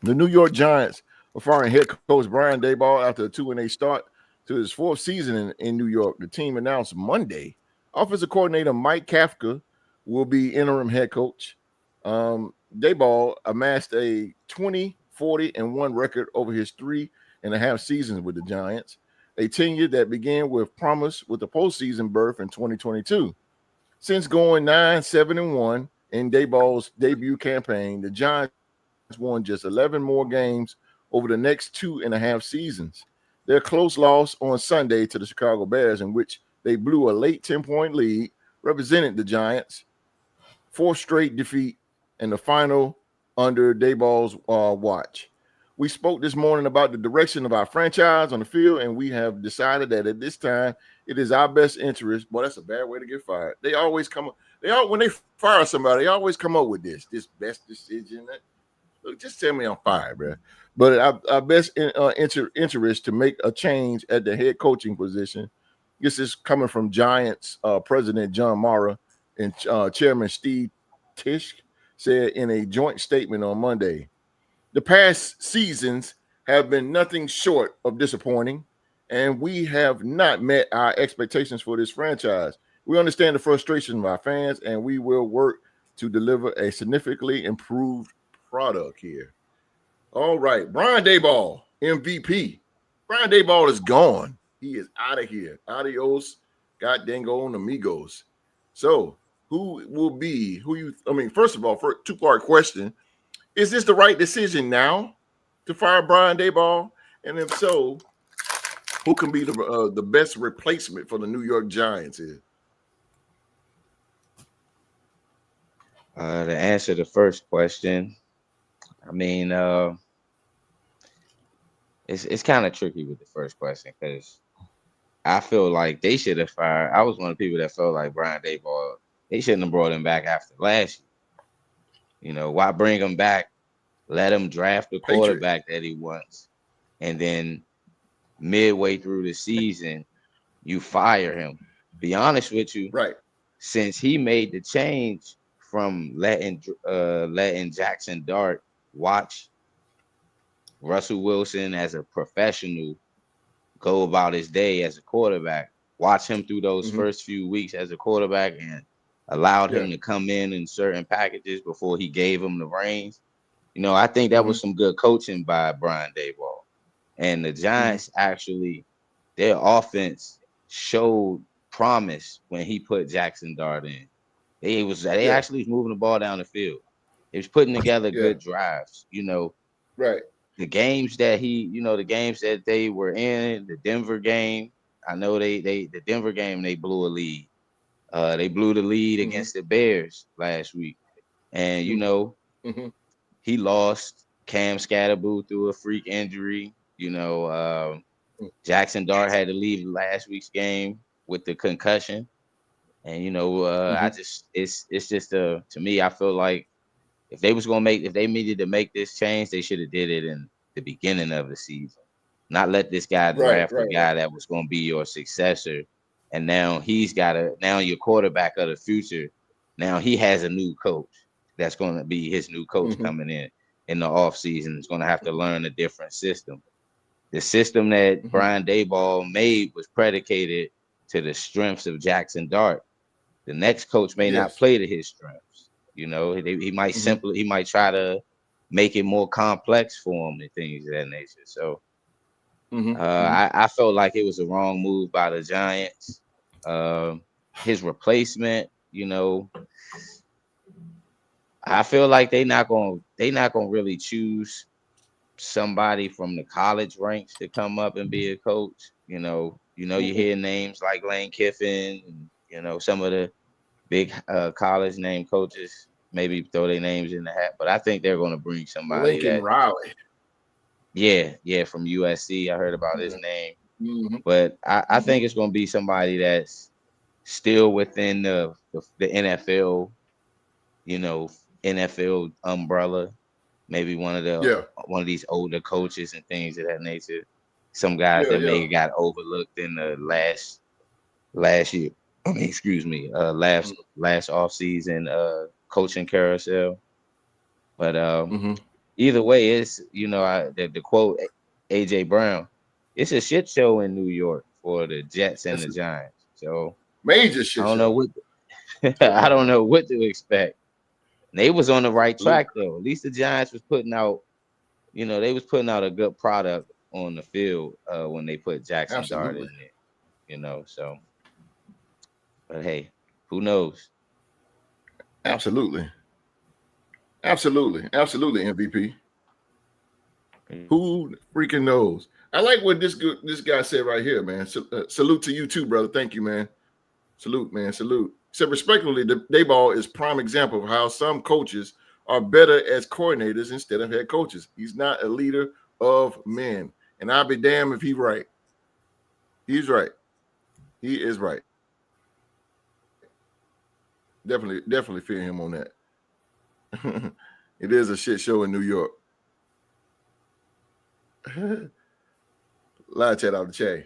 The New York Giants are firing head coach Brian Daboll after a 2-8 start to his fourth season in New York. The team announced Monday. Offensive coordinator Mike Kafka will be interim head coach. Daboll amassed a 20-40-1 record over his 3.5 seasons with the Giants, a tenure that began with promise with the postseason berth in 2022. Since going 9-7-1 in Daboll's debut campaign, the Giants won just 11 more games over the next 2.5 seasons. Their close loss on Sunday to the Chicago Bears, in which they blew a late 10-point lead, represented the Giants' fourth straight defeat in the final under Daboll's watch. We spoke this morning about the direction of our franchise on the field, and we have decided that at this time it is our best interest. Boy, that's a bad way to get fired. They always come up. When they fire somebody, they always come up with this best decision. Look, just tell me I'm fired, bro. But our best interest to make a change at the head coaching position. This is coming from Giants President John Mara and Chairman Steve Tisch said in a joint statement on Monday. The past seasons have been nothing short of disappointing, and we have not met our expectations for this franchise. We understand the frustration of our fans, and we will work to deliver a significantly improved product here. All right, Brian Daboll, MVP. Brian Daboll is gone. He is out of here. Adios, god dango amigos. So, first of all, for a two-part question, is this the right decision now to fire Brian Daboll? And if so, who can be the best replacement for the New York Giants here? To answer the first question, I mean, it's kind of tricky with the first question because I feel like they should have fired. I was one of the people that felt like Brian Daboll, they shouldn't have brought him back after last year. You know, why bring him back? Let him draft the quarterback that he wants, and then midway through the season, you fire him. Be honest with you, right? Since he made the change from letting Jackson Dart watch Russell Wilson as a professional go about his day as a quarterback, watch him through those first few weeks as a quarterback, and allowed him to come in certain packages before he gave him the reins. You know, I think that was some good coaching by Brian Daboll. And the Giants actually, their offense showed promise when he put Jackson Dart in. They actually was moving the ball down the field. They was putting together good drives. You know, the games that the games that they were in, the Denver game. I know the Denver game they blew a lead. They blew the lead against the Bears last week, and you know. He lost Cam Scatterboo through a freak injury. You know, Jackson Dart had to leave last week's game with the concussion. And, you know, it's just to me, I feel like if they needed to make this change, they should have did it in the beginning of the season. Not let this guy draft a guy that was going to be your successor. And now now your quarterback of the future. Now he has a new coach. That's going to be his new coach coming in the offseason. Is going to have to learn a different system. The system that Brian Daboll made was predicated to the strengths of Jackson Dart. The next coach may not play to his strengths. You know, he might he might try to make it more complex for him and things of that nature. So I felt like it was a wrong move by the Giants. His replacement, you know, I feel like they not gonna really choose somebody from the college ranks to come up and be a coach. You hear names like Lane Kiffin and you know some of the big college name coaches maybe throw their names in the hat, but I think they're gonna bring somebody Lincoln Riley. Yeah, from USC. I heard about his name. But I think it's gonna be somebody that's still within the NFL, you know, NFL umbrella, maybe one of these older coaches and things of that nature. some guys that may have got overlooked in the last year. Excuse me, last off season coaching carousel. But either way, it's the quote AJ Brown. It's a shit show in New York for the Jets and the Giants. So major shit I don't show. know what I don't know what to expect. They was on the right track though. At least the Giants was putting out, they was putting out a good product on the field when they put Jackson Dart in there. So but hey, who knows? Absolutely, MVP. Who freaking knows? I like what this guy said right here, man. Salute to you too, brother. Thank you, man. Salute, man. Salute. He said, respectfully, Daboll is prime example of how some coaches are better as coordinators instead of head coaches. He's not a leader of men. And I'll be damned if he's right. He's right. He is right. Definitely fear him on that. It is a shit show in New York. Live chat out the chain.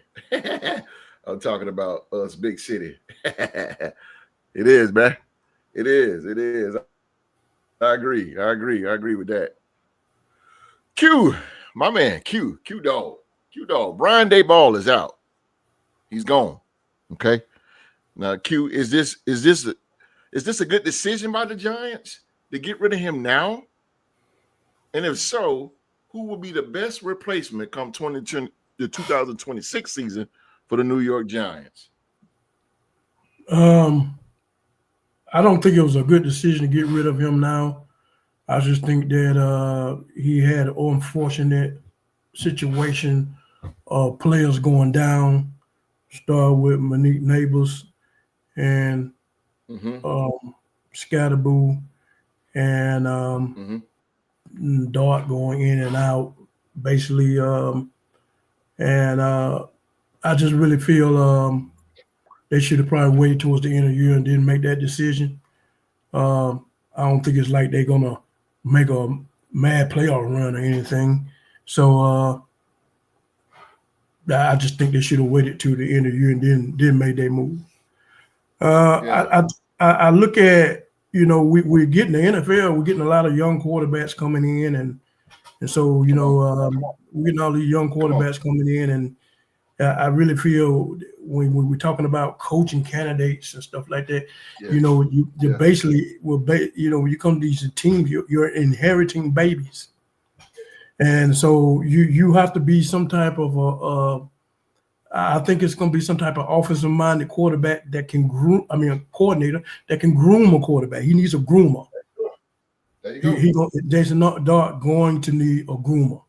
I'm talking about us, big city. It is, man. It is. I agree with that. Q, my man, Q Dog. Brian Daboll is out. He's gone. Okay. Now, Q, is this a good decision by the Giants to get rid of him now? And if so, who will be the best replacement come the 2026 season for the New York Giants? I don't think it was a good decision to get rid of him now. I just think that he had an unfortunate situation of players going down. Start with Monique Neighbors and Scatterboo and Dart going in and out, basically. And I just really feel they should have probably waited towards the end of the year and didn't make that decision. I don't think it's like they're gonna make a mad playoff run or anything. So I just think they should have waited to the end of the year and then make their move. I look at, we're getting the NFL, we're getting a lot of young quarterbacks coming in, and so we're getting all these young quarterbacks coming in, and I really feel when we're talking about coaching candidates and stuff like that, you basically when you come to these teams, you're inheriting babies, and so you have to be some type of I think it's going to be some type of offensive-minded quarterback that can groom. I mean, a coordinator that can groom a quarterback. He needs a groomer. There you go. Jason Dart going to need a groomer.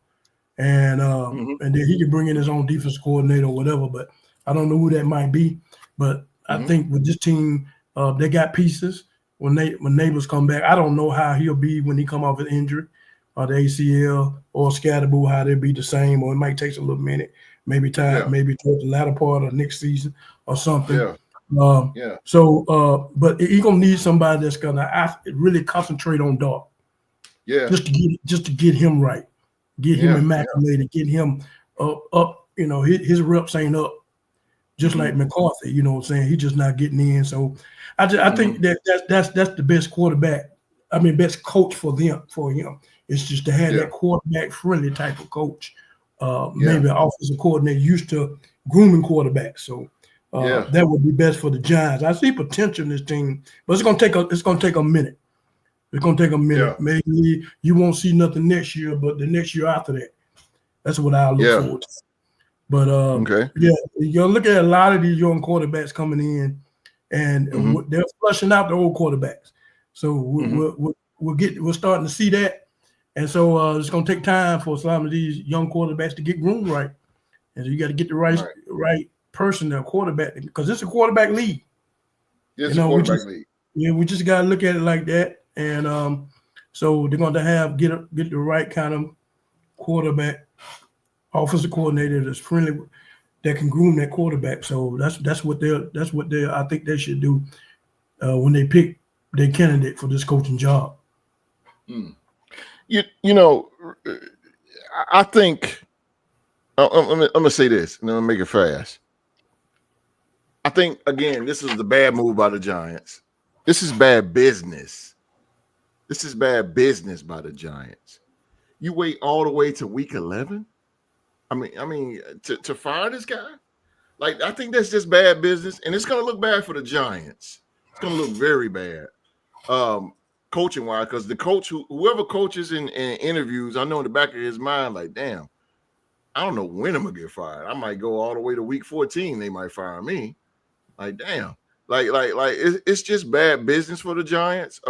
And and then he could bring in his own defense coordinator or whatever, but I don't know who that might be. But I think with this team, they got pieces. When Neighbors come back, I don't know how he'll be when he come off an injury, or the ACL or Scatterboo, how they'll be the same, or it might take a little minute, maybe maybe towards the latter part of next season or something. So, but he's gonna need somebody that's gonna really concentrate on Dart. Yeah, just to get him right. Get him immaculated, get him up. His reps ain't up, just like McCarthy. You know what I'm saying? He's just not getting in. So I think that's the best quarterback. I mean, best coach for him. It's just to have that quarterback friendly type of coach. Maybe an offensive coordinator used to grooming quarterbacks. So that would be best for the Giants. I see potential in this team, but it's gonna take a minute. It's going to take a minute. Yeah. Maybe you won't see nothing next year, but the next year after that, that's what I look forward to. But you're looking at a lot of these young quarterbacks coming in, and they're flushing out the old quarterbacks. So we're starting to see that, and so it's going to take time for some of these young quarterbacks to get groomed right, and so you got to get the right person, the quarterback, because it's a quarterback league. It's a quarterback league. Yeah, we just got to look at it like that. And so they're going to get the right kind of quarterback, offensive coordinator that's friendly, that can groom that quarterback. So that's what I think they should do when they pick their candidate for this coaching job. I think I'm gonna say this, and I'm gonna make it fast. I think again, this is the bad move by the Giants. This is bad business. This is bad business by the Giants. You wait all the way to week 11. I mean, to fire this guy. Like, I think that's just bad business, and it's gonna look bad for the Giants. It's gonna look very bad, coaching wise, because the coach, whoever coaches in interviews, I know in the back of his mind, like, damn, I don't know when I'm gonna get fired. I might go all the way to week 14. They might fire me. Like, damn, like it's just bad business for the Giants.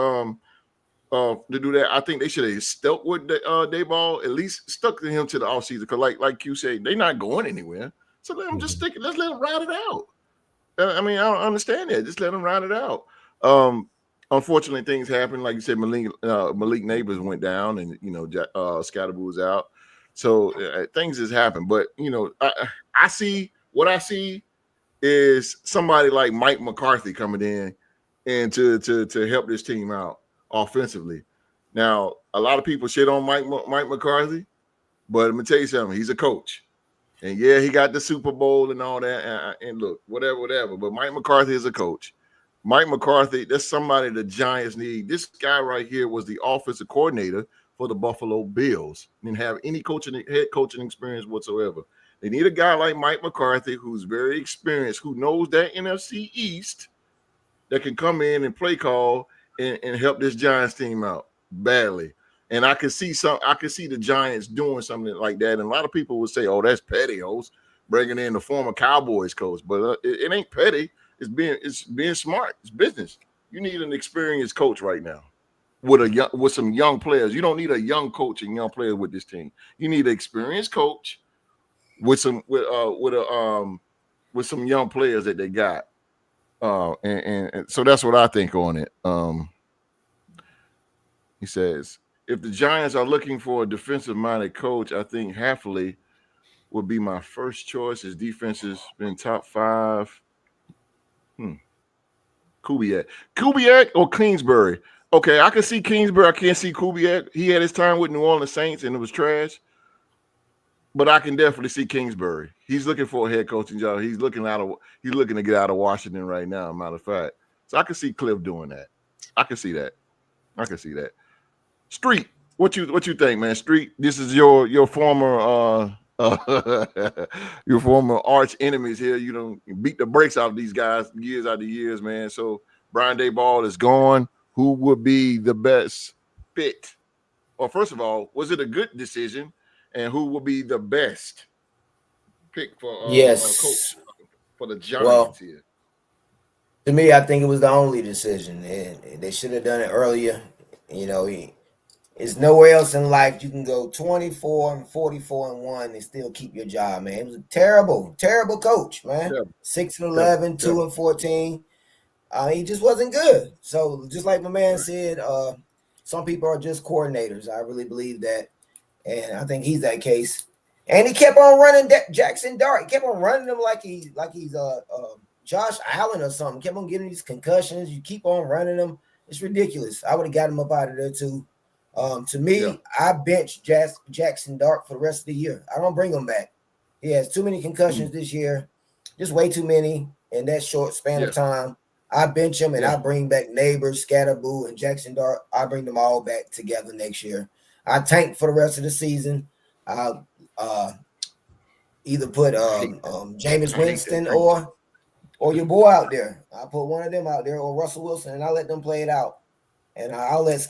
To do that, I think they should have stuck with Daboll, at least stuck to him to the offseason. Because, like you say, they're not going anywhere. So let them just stick it. Let's let them ride it out. I mean, I don't understand that. Just let them ride it out. Unfortunately, things happen. Like you said, Malik Neighbors went down, and Scatterboo was out. So things just happen. But I see what I see is somebody like Mike McCarthy coming in and to help this team out offensively. Now, a lot of people shit on Mike McCarthy, but let me tell you something. He's a coach. And yeah, he got the Super Bowl and all that. And look, whatever. But Mike McCarthy is a coach. Mike McCarthy, that's somebody the Giants need. This guy right here was the offensive coordinator for the Buffalo Bills. Didn't have any head coaching experience whatsoever. They need a guy like Mike McCarthy who's very experienced, who knows that NFC East, that can come in and play call and help this Giants team out badly. And I can see the Giants doing something like that. And a lot of people would say, "Oh, that's petty, host, bringing in the former Cowboys coach." But it ain't petty. It's being smart. It's business. You need an experienced coach right now with some young players. You don't need a young coach and young players with this team. You need an experienced coach with some young players that they got. And so that's what I think on it. He says, if the Giants are looking for a defensive-minded coach, I think Hafley would be my first choice. His defense has been top 5. Kubiak or Kingsbury? Okay, I can see Kingsbury. I can't see Kubiak. He had his time with New Orleans Saints, and it was trash. But I can definitely see Kingsbury. He's looking for a head coaching job. He's looking to get out of Washington right now, matter of fact. So I can see Cliff doing that. I can see that. Street, what you think, man? Street, this is your former your former arch enemies here. You don't beat the brakes out of these guys years out of years, man. So Brian Daboll is gone. Who would be the best fit? Or first of all, was it a good decision? And who will be the best pick for coach for the Giants here? To me, I think it was the only decision, and they should have done it earlier. It's nowhere else in life you can go 24-44-1 and still keep your job, man. It was a terrible coach, man. 6-11, 2-14. He just wasn't good. So just like my man said, some people are just coordinators. I really believe that. And I think he's that case. And he kept on running Jackson Dart. He kept on running him like he's Josh Allen or something. Kept on getting these concussions. You keep on running him. It's ridiculous. I would have got him up out of there too. To me, I bench Jackson Dart for the rest of the year. I don't bring him back. He has too many concussions this year. Just way too many in that short span of time. I bench him and I bring back Neighbors, Scatterboo, and Jackson Dart. I bring them all back together next year. I tank for the rest of the season. I'll either put Jameis Winston or your boy out there. I'll put one of them out there or Russell Wilson, and I'll let them play it out. And I'll let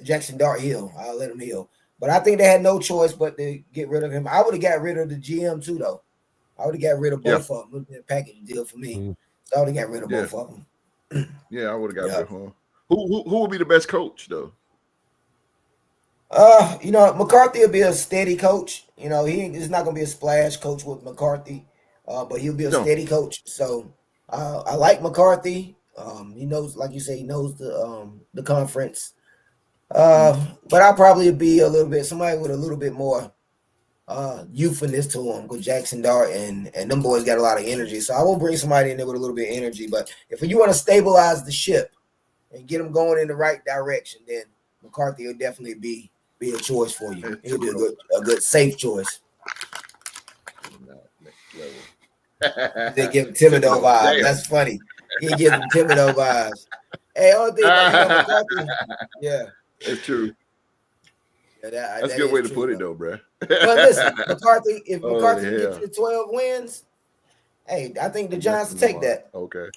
Jackson Dart heal. I'll let him heal. But I think they had no choice but to get rid of him. I would have got rid of the GM too, though. I would have got rid of both of them. It would have been a package deal for me. So I would have got rid of both of them. I would have got rid of him. Who would be the best coach, though? McCarthy will be a steady coach. He's not going to be a splash coach with McCarthy, but he'll be a steady coach. So I like McCarthy. He knows, like you say, he knows the conference. But I'll probably be somebody with a little bit more youthfulness to him, because Jackson Dart and them boys got a lot of energy. So I will bring somebody in there with a little bit of energy. But if you want to stabilize the ship and get them going in the right direction, then McCarthy will definitely be a choice for you. He'll be a good safe choice. level. They give Thibodeau vibes. Damn. That's funny. He gives them Thibodeau vibes. Hey, other thing about McCarthy. Yeah. That's true. Yeah, That's a good way to put it, though, bro. But listen, McCarthy, if McCarthy Holy gets hell. you 12 wins, hey, I think the I'm Giants will guessing take that. Okay.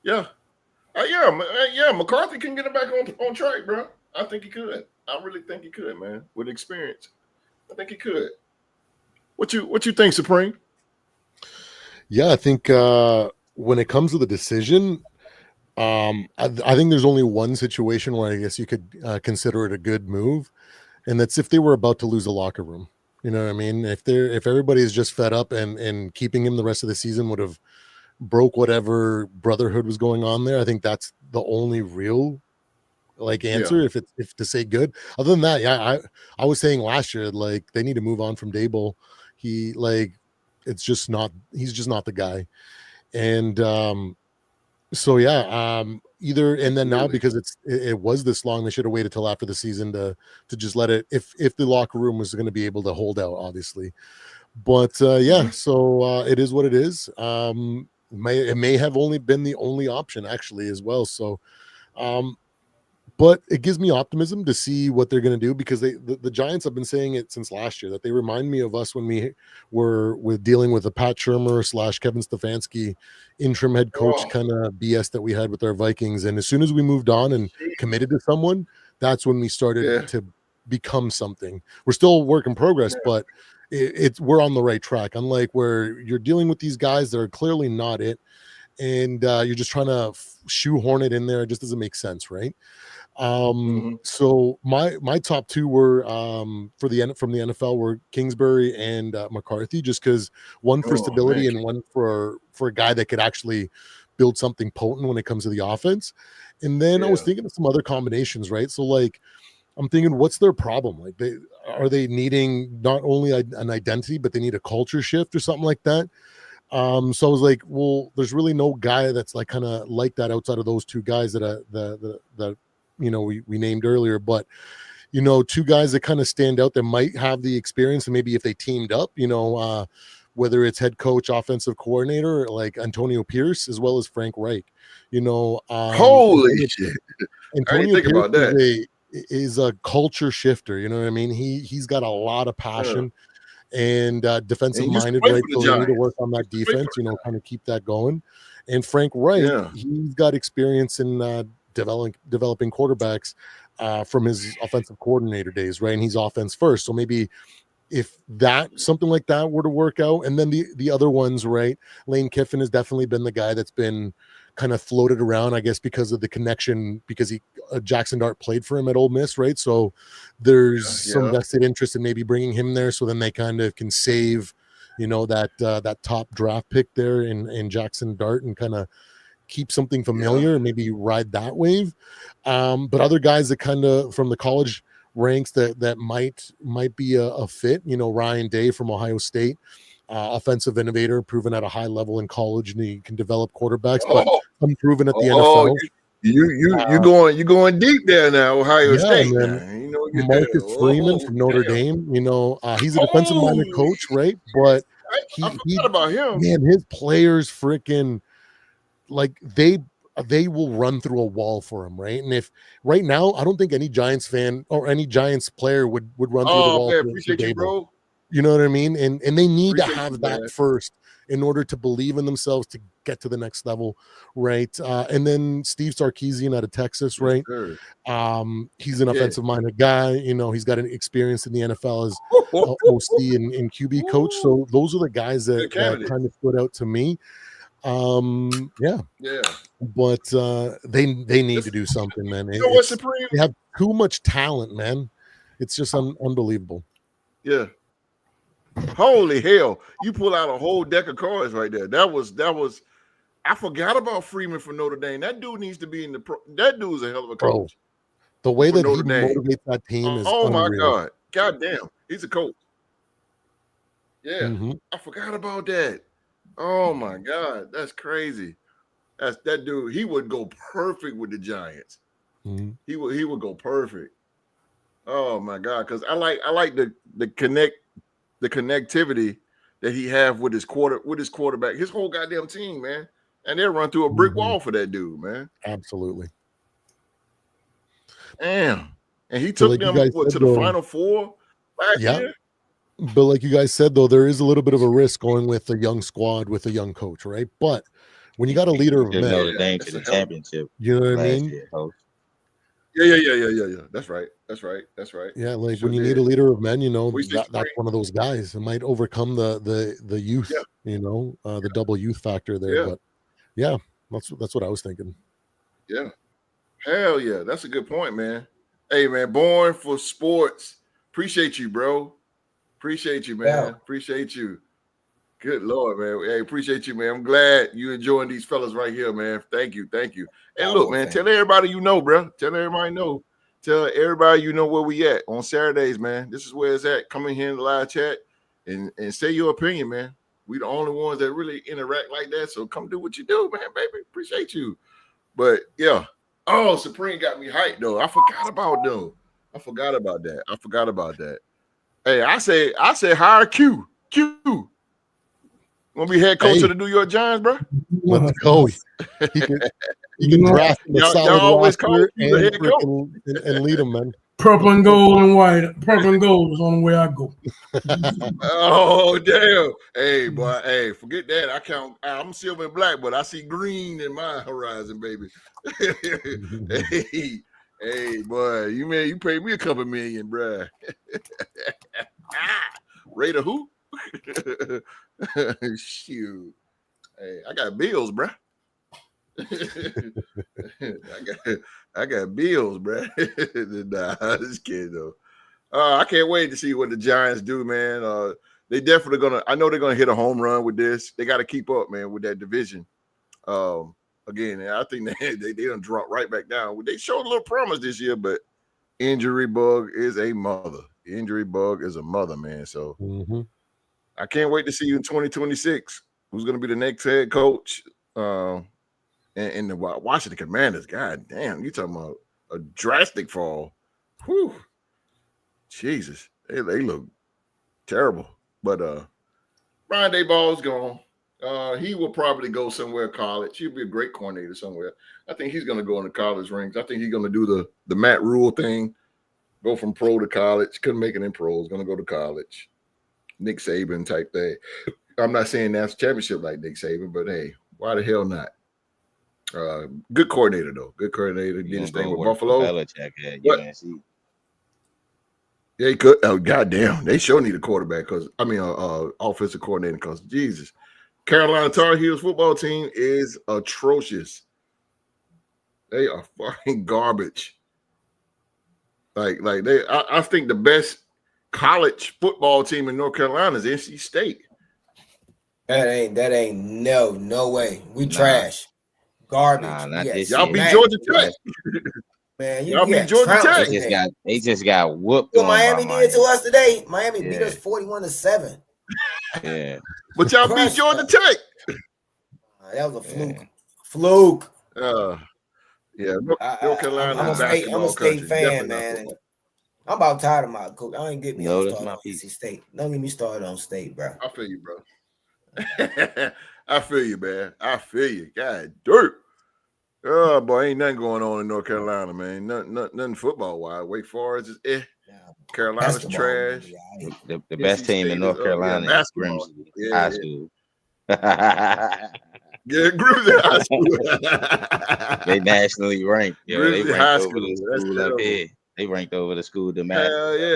Yeah. McCarthy can get it back on track, bro. I think he could. I really think he could, man. With experience, I think he could. What you think, Supreme? Yeah, I think when it comes to the decision, I think there's only one situation where I guess you could consider it a good move, and that's if they were about to lose a locker room. You know what I mean? If everybody's just fed up and keeping him the rest of the season would have broke whatever brotherhood was going on there. I think that's the only real answer. Yeah. If to say good. Other than that, yeah, I was saying last year like they need to move on from Daboll. He's just not the guy. And so yeah, either and then now Absolutely. because it was this long, they should have waited till after the season to just let it if the locker room was going to be able to hold out, obviously. But yeah, so it is what it is. It may have only been the only option actually as well. So but it gives me optimism to see what they're going to do because the Giants have been saying it since last year that they remind me of us when we were dealing with the Pat Shurmur / Kevin Stefanski interim head coach kind of BS that we had with our Vikings. And as soon as we moved on and committed to someone, that's when we started to become something. We're still a work in progress, but we're on the right track. Unlike where you're dealing with these guys that are clearly not it, and you're just trying to shoehorn it in there. It just doesn't make sense, right? So my top two were from the NFL were Kingsbury and McCarthy, just because one for stability and one for a guy that could actually build something potent when it comes to the offense. And then I was thinking of some other combinations, right? So like I'm thinking, what's their problem? Like they needing not only an identity, but they need a culture shift or something like that. So I was like, well, there's really no guy that's like kind of like that outside of those two guys that we named earlier, but two guys that kind of stand out that might have the experience, and maybe if they teamed up, whether it's head coach, offensive coordinator, like Antonio Pierce, as well as Frank Reich, Holy shit. Antonio Pierce is a culture shifter. You know what I mean? He's got a lot of passion. And defensive minded, right? So they need to work on that defense, kind of keep that going. And Frank Reich, he's got experience in developing quarterbacks from his offensive coordinator days, right? And he's offense first. So maybe if something like that were to work out, and then the other ones, right? Lane Kiffin has definitely been the guy that's been kind of floated around, I guess, because of the connection, because Jackson Dart played for him at Ole Miss, right? So there's some vested interest in maybe bringing him there, so then they kind of can save, that top draft pick there in Jackson Dart and kind of keep something familiar and maybe ride that wave. But other guys that kind of from the college ranks that might be a fit, Ryan Day from Ohio State. Offensive innovator, proven at a high level in college, and he can develop quarterbacks, but unproven at the NFL. You going deep there now, Ohio State. And then Marcus Freeman from Notre Dame. He's a defensive-minded coach, right? But I forgot about him. Man, his players freaking like they will run through a wall for him, right? And if right now, I don't think any Giants fan or any Giants player would run through the wall. Man, appreciate you, bro. You know what I mean? And they need to have that first in order to believe in themselves to get to the next level, right? And then Steve Sarkisian out of Texas, right? He's an offensive-minded guy. He's got an experience in the NFL as OC and QB coach. So those are the guys that kind of stood out to me. But they need to do something, man. They have too much talent, man. It's just unbelievable. Yeah. Holy hell! You pull out a whole deck of cards right there. That was. I forgot about Freeman from Notre Dame. That dude needs to be in the pro. That dude's a hell of a coach. The way that he motivates that team is unreal. My god! God damn, he's a coach. Yeah, I forgot about that. Oh my god, that's crazy. That's that dude. He would go perfect with the Giants. He would go perfect. Oh my god, because I like the connectivity that he have with his quarterback, his whole goddamn team, man. And they'll run through a brick wall for that dude, man. Absolutely. Damn. And he But took like you them guys to said, the though, Final Four last year. but like you guys said, though, there is a little bit of a risk going with a young squad with a young coach, right? But when you got a leader of Took men, Notre Dame that's to a the hell of a- championship you know what I last mean? year, host. Yeah. That's right. Yeah, like Sure when you need did. a leader of men, you know, We see that's Spring. one of those guys. It might overcome the youth, Yeah. you know, the double youth factor there. Yeah. But yeah, that's what I was thinking. Yeah. Hell yeah. That's a good point, man. Hey, man, born for sports. Appreciate you, bro. Appreciate you, man. Yeah. Appreciate you. Good Lord, man. Hey, appreciate you, man. I'm glad you enjoying these fellas right here, man. Thank you. And look, man, tell everybody you know, bro. Tell everybody you know where we at on Saturdays, man. This is where it's at. Come in here in the live chat and say your opinion, man. We the only ones that really interact like that. So come do what you do, man, baby. Appreciate you. But yeah. Oh, Supreme got me hyped though. I forgot about that. Hey, I say hire Q. Gonna be head coach of the New York Giants, bro. Let's go. He can draft a y'all solid always call roster you the and head coach. and lead them, man. Purple and gold and white. Purple and gold is on the way I go. Oh damn! Hey, boy. Hey, forget that. I'm silver and black, but I see green in my horizon, baby. hey, boy. You paid me a couple million, bruh. Raider who? Shoot. Hey, I got bills, bruh. I got bills, bruh. Nah, this kid though. I can't wait to see what the Giants do, man. They definitely I know they're gonna hit a home run with this. They got to keep up, man, with that division. Again, I think they done drop right back down. They showed a little promise this year, but injury bug is a mother. Injury bug is a mother, man. So I can't wait to see you in 2026. Who's gonna be the next head coach? And the Washington Commanders. God damn, you talking about a drastic fall? Whew. Jesus, they look terrible. But Brian Daboll's gone. He will probably go somewhere college. He'll be a great coordinator somewhere. I think he's going to go in the college ranks. I think he's going to do the Matt Rule thing, go from pro to college. Couldn't make it in pro. He's going to go to college. Nick Saban type thing. I'm not saying national championship like Nick Saban, but hey, why the hell not? Good coordinator though. Good coordinator. Did his thing with Buffalo. Belichick at UNC. Yeah, he could. Oh, goddamn. They sure need a quarterback offensive coordinator because Jesus. Carolina Tar Heels football team is atrocious. They are fucking garbage. I think the best college football team in North Carolina is NC State. That ain't no way. We trash. Garbage. Nah, not this Y'all year. beat Georgia Tech. Man, y'all beat Georgia Tech. They just got whooped. What Miami did to us today. Miami beat us 41-7. Yeah. But y'all beat Georgia Tech. That was a fluke. Yeah, North Carolina I'm is basketball a state country. fan, man. I'm about tired of my coach. I ain't get me started on NC State. Don't get me started on state, bro. I feel you, bro. I feel you, man. I feel you. God dirt. Oh boy, ain't nothing going on in North Carolina, man. Nothing football wise. Wake Forest is Carolina's trash. The best team in North Carolina is Grimsley High School. Yeah, Grimsley High School. They nationally ranked. They ranked High over the school up here. They ranked over the school to match. Hell yeah.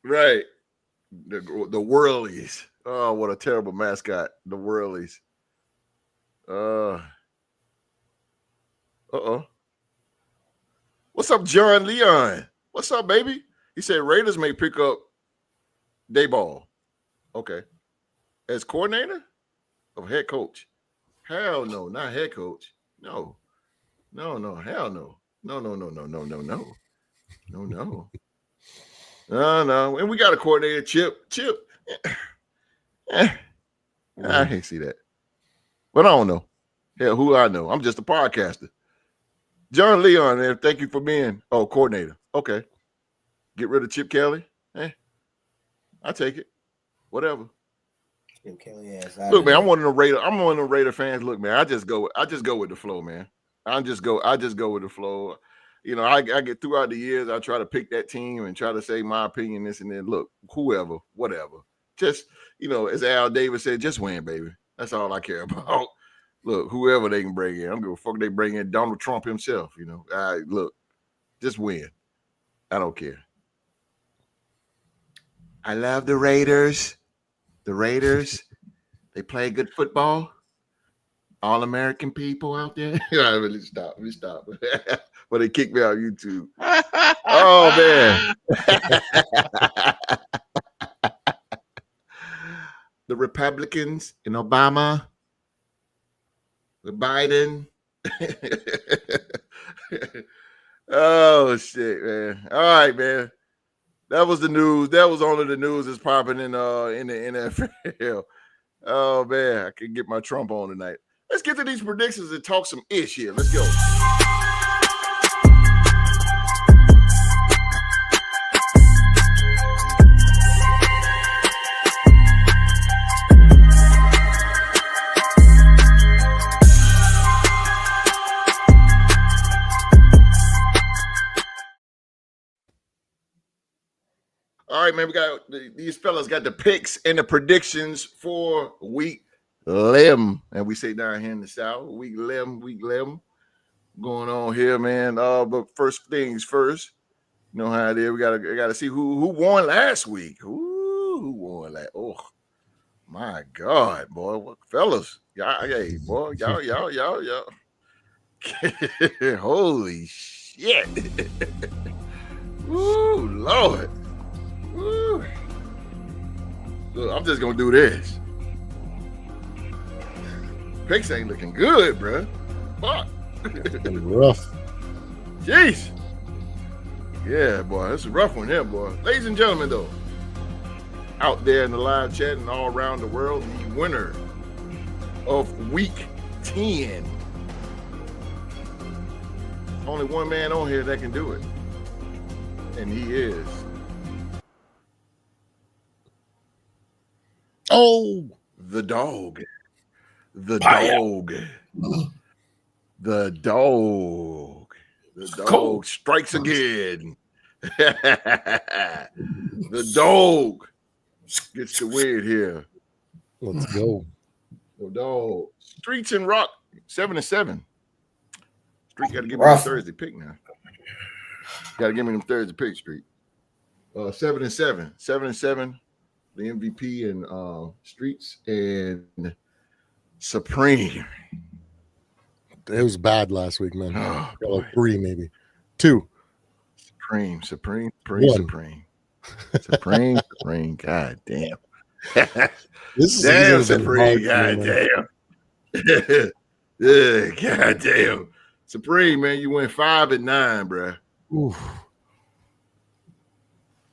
Right. The Whirlies. Oh, what a terrible mascot. The Whirlies. What's up, John Leon? What's up, baby? He said Raiders may pick up Daboll. Okay. As coordinator or head coach? Hell no, not head coach. No. Hell no. No. No. And we got a coordinator, Chip. I can't see that. But I don't know. Hell, who I know. I'm just a podcaster. John Leon, man, thank you for being coordinator. Okay. Get rid of Chip Kelly. I take it. Whatever. Look, man, I'm one of the Raider fans. Look, man, I just go with the flow, man. I just go with the flow. You know, I get throughout the years, I try to pick that team and try to say my opinion, this and then. Look, whoever, whatever. Just, you know, as Al Davis said, just win, baby. That's all I care about. Look, whoever they can bring in. I don't give a fuck they bring in Donald Trump himself, you know. Look, just win. I don't care. I love the Raiders. The Raiders, they play good football. All-American people out there. Let me stop. But they kicked me out of YouTube. Oh, man. The Republicans and Obama, the Biden. Oh, shit, man. All right, man. That was the news. That was only the news that's popping in the NFL. Oh, man. I can get my Trump on tonight. Let's get to these predictions and talk some ish here. Let's go. All right, man. We got these fellas got the picks and the predictions for week 11, and we say down here in the South, week 11 going on here, man. But first things first, you know how it is. We gotta see who won last week. Who won last? Oh my God, boy, what fellas, y'all, hey, boy, y'all. Holy shit! Ooh, Lord. Ooh. Look, I'm just gonna do this. Picks ain't looking good, bro. Fuck. Rough. Jeez. Yeah, boy. It's a rough one here, boy. Ladies and gentlemen, though, out there in the live chat and all around the world, the winner of week 10. Only one man on here that can do it. And he is. Oh, the dog. The Fire. dog Cold. strikes again. The dog gets the win here. let's go. The dog. Streets and Rock 7-7. Street got to give me a Thursday pick now. Got to give me them Thursday pick, Street. 7-7. 7-7. The MVP in Streets and Supreme. It was bad last week, man. Oh, Got like 3, maybe 2. Supreme. God damn. This is Damn, season has been Supreme. hard God for me, damn. Yeah, God damn. Supreme, man, you went 5-9, bro. Oof.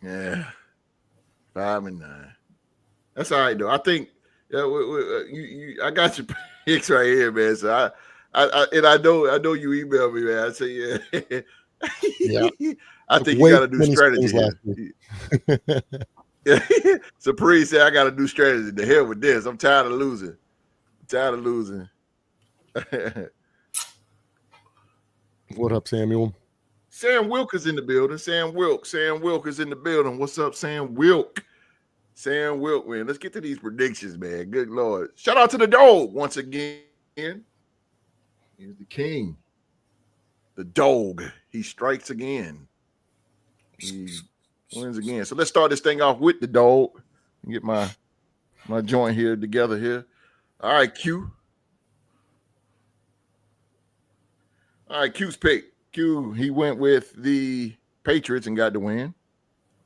Yeah. 5-9. That's all right, though. I think I got your picks right here, man. So I know you emailed me, man. I say, yeah. Yeah. I think you got to do strategy here. Supreme said, I got to do strategy. The hell with this. I'm tired of losing. What up, Samuel? Sam Wilk is in the building. Sam Wilk is in the building. What's up, Sam Wilk? Sam Wilk, man. Let's get to these predictions, man. Good Lord. Shout out to the dog once again. He's the king. The dog. He strikes again. He wins again. So let's start this thing off with the dog. Get my joint here together here. All right, Q. All right, Q's pick. Q, he went with the Patriots and got the win.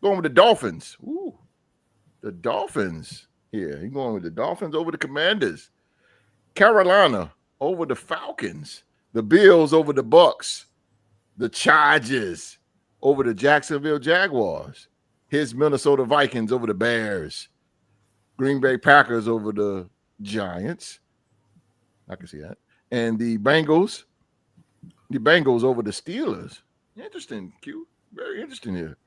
Going with the Dolphins. Ooh, the Dolphins. Yeah, he's going with the Dolphins over the Commanders. Carolina over the Falcons. The Bills over the Bucks. The Chargers over the Jacksonville Jaguars. His Minnesota Vikings over the Bears. Green Bay Packers over the Giants. I can see that. And the Bengals over the Steelers. Interesting, Q. Very interesting here.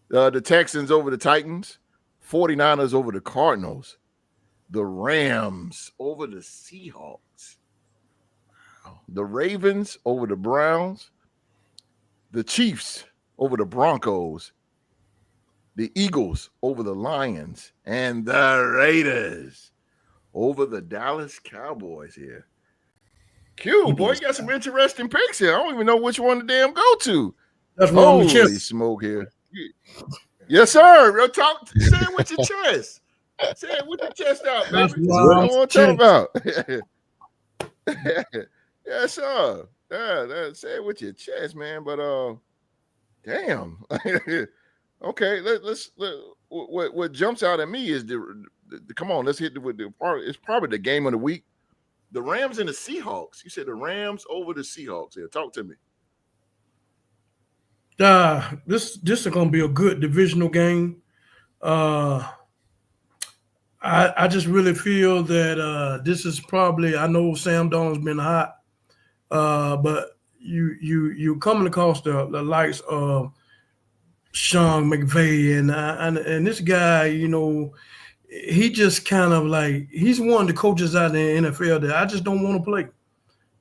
The Texans over the Titans. 49ers over the Cardinals. The Rams over the Seahawks. The Ravens over the Browns. The Chiefs over the Broncos. The Eagles over the Lions. And the Raiders over the Dallas Cowboys here. Q, boy, you got some interesting picks here. I don't even know which one to damn go to. That's one with Holy smoke here. Yes, sir. Talk, say it with your chest. Say it with your chest out, baby. That's what I'm talking about. Yes, sir. Yeah, say it with your chest, man. But damn. Okay, what jumps out at me is the come on, let's hit with the part. It's probably the game of the week. The Rams and the Seahawks. You said the Rams over the Seahawks. Here, talk to me. This is going to be a good divisional game. I just really feel that this is probably. I know Sam Darnold's been hot, but you coming across the likes of Sean McVay and this guy, you know, he just kind of like he's one of the coaches out in the NFL that I just don't want to play.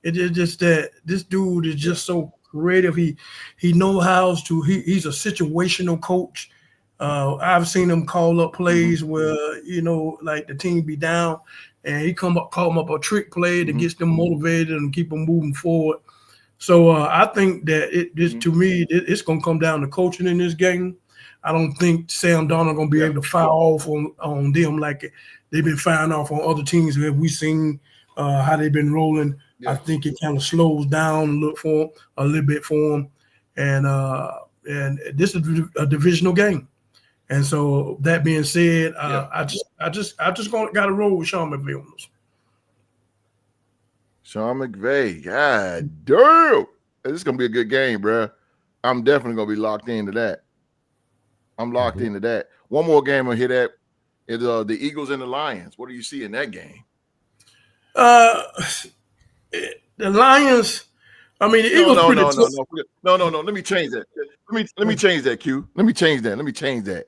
It's just that this dude is just so creative. He knows how to. He's a situational coach. I've seen him call up plays where, you know, like the team be down and he call them up a trick play that gets them motivated and keep them moving forward. So I think that to me, it's going to come down to coaching in this game. I don't think Sam Darnold going to be able to fire off on them like they've been firing off on other teams where we've seen how they've been rolling. I think it kind of slows down a little bit for them. And this is a divisional game. And so that being said, I just got to roll with Sean McVay on this. Sean McVay, god damn, this is gonna be a good game, bro. I'm definitely gonna be locked into that. I'm locked into that. One more game I'll hit at is the Eagles and the Lions. What do you see in that game? The Lions. I mean, the Eagles. No. Let me change that. Let me change that, Q. Let me change that.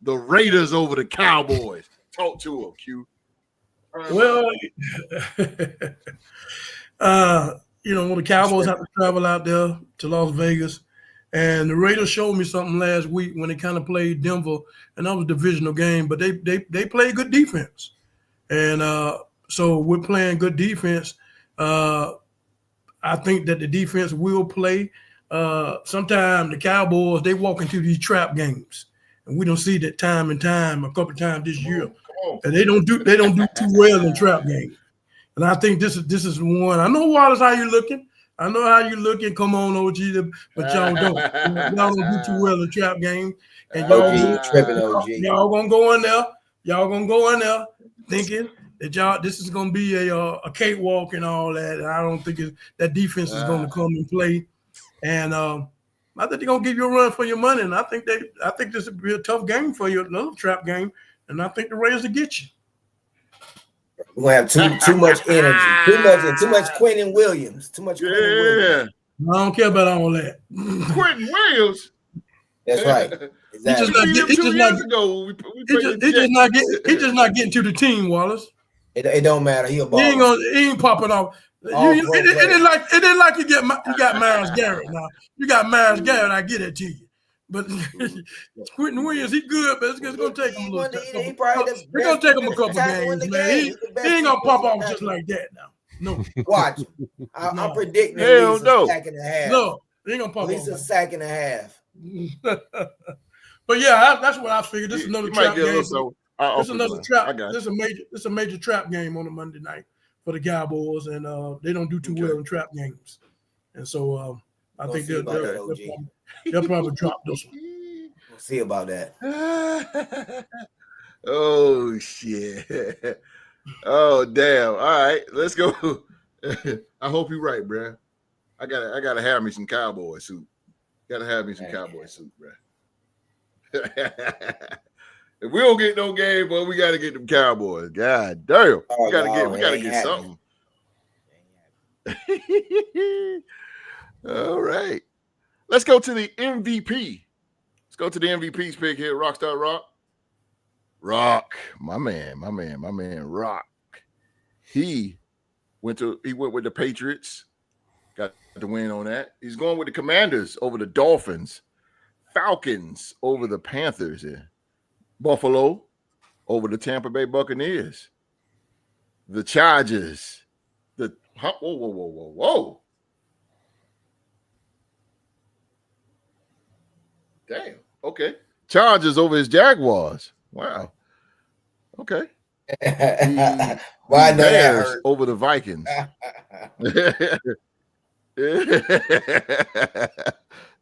The Raiders over the Cowboys. Talk to them, Q. Well, you know, when the Cowboys have to travel out there to Las Vegas, and the Raiders showed me something last week when they kind of played Denver, and that was a divisional game, but they played good defense, and so we're playing good defense. I think that the defense will play. Sometimes the Cowboys, they walk into these trap games, and we don't see that time and time a couple of times this year. And they don't do too well in trap games. And I think this is one. I know, Wallace, how you looking. I know how you looking. Come on, OG, but y'all don't. Y'all don't do too well in trap games. And y'all gonna go in there. Y'all gonna go in there thinking that this is gonna be a cakewalk and all that. And I don't think that defense is gonna come and play. And I think they're gonna give you a run for your money. And I think this will be a tough game for you, another trap game. And I think the Raiders will get you. We're gonna have too much energy, too much Quentin Williams, too much. Quentin Williams. I don't care about all that. Quentin Williams. That's right. Exactly. He's just not getting to the team, Wallace. It don't matter. He ain't popping off. It ain't like you got Myles Garrett now. You got Myles Garrett. I get it to you. But Quentin Williams, he good, but it's gonna take him a little time. It's gonna take him a couple games, man. He ain't gonna pop off just like that now. No. Watch. I'm predicting a sack and a half. No, he ain't gonna pop off. At least a sack and a half. But yeah, that's what I figured. This is another trap game. This is another trap. This is a major trap game on a Monday night for the Cowboys, and they don't do too well in trap games. And so I think they'll probably drop this one. We'll see about that. Oh shit! Oh damn! All right, let's go. I hope you're right, bro. I gotta have me some cowboy suit. Gotta have me some cowboy suit, bro. If we don't get no game, boy, we gotta get them Cowboys. God damn, we gotta get something. All right. Let's go to the MVP. Let's go to the MVP's pick here. Rockstar Rock. Rock, my man, Rock. He went with the Patriots, got the win on that. He's going with the Commanders over the Dolphins, Falcons over the Panthers, Buffalo over the Tampa Bay Buccaneers, the Chargers, whoa. Damn. Okay. Chargers over his Jaguars. Wow. Okay. The Well, I know that Bears hurt. over the Vikings.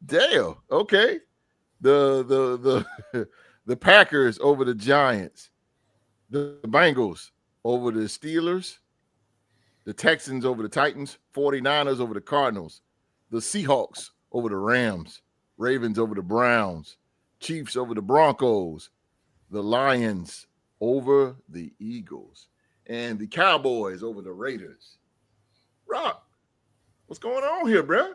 Damn. Okay. The the Packers over the Giants. The Bengals over the Steelers. The Texans over the Titans. 49ers over the Cardinals. The Seahawks over the Rams. Ravens over the Browns. Chiefs over the Broncos. The Lions over the Eagles. And the Cowboys over the Raiders. Rock, what's going on here, bro?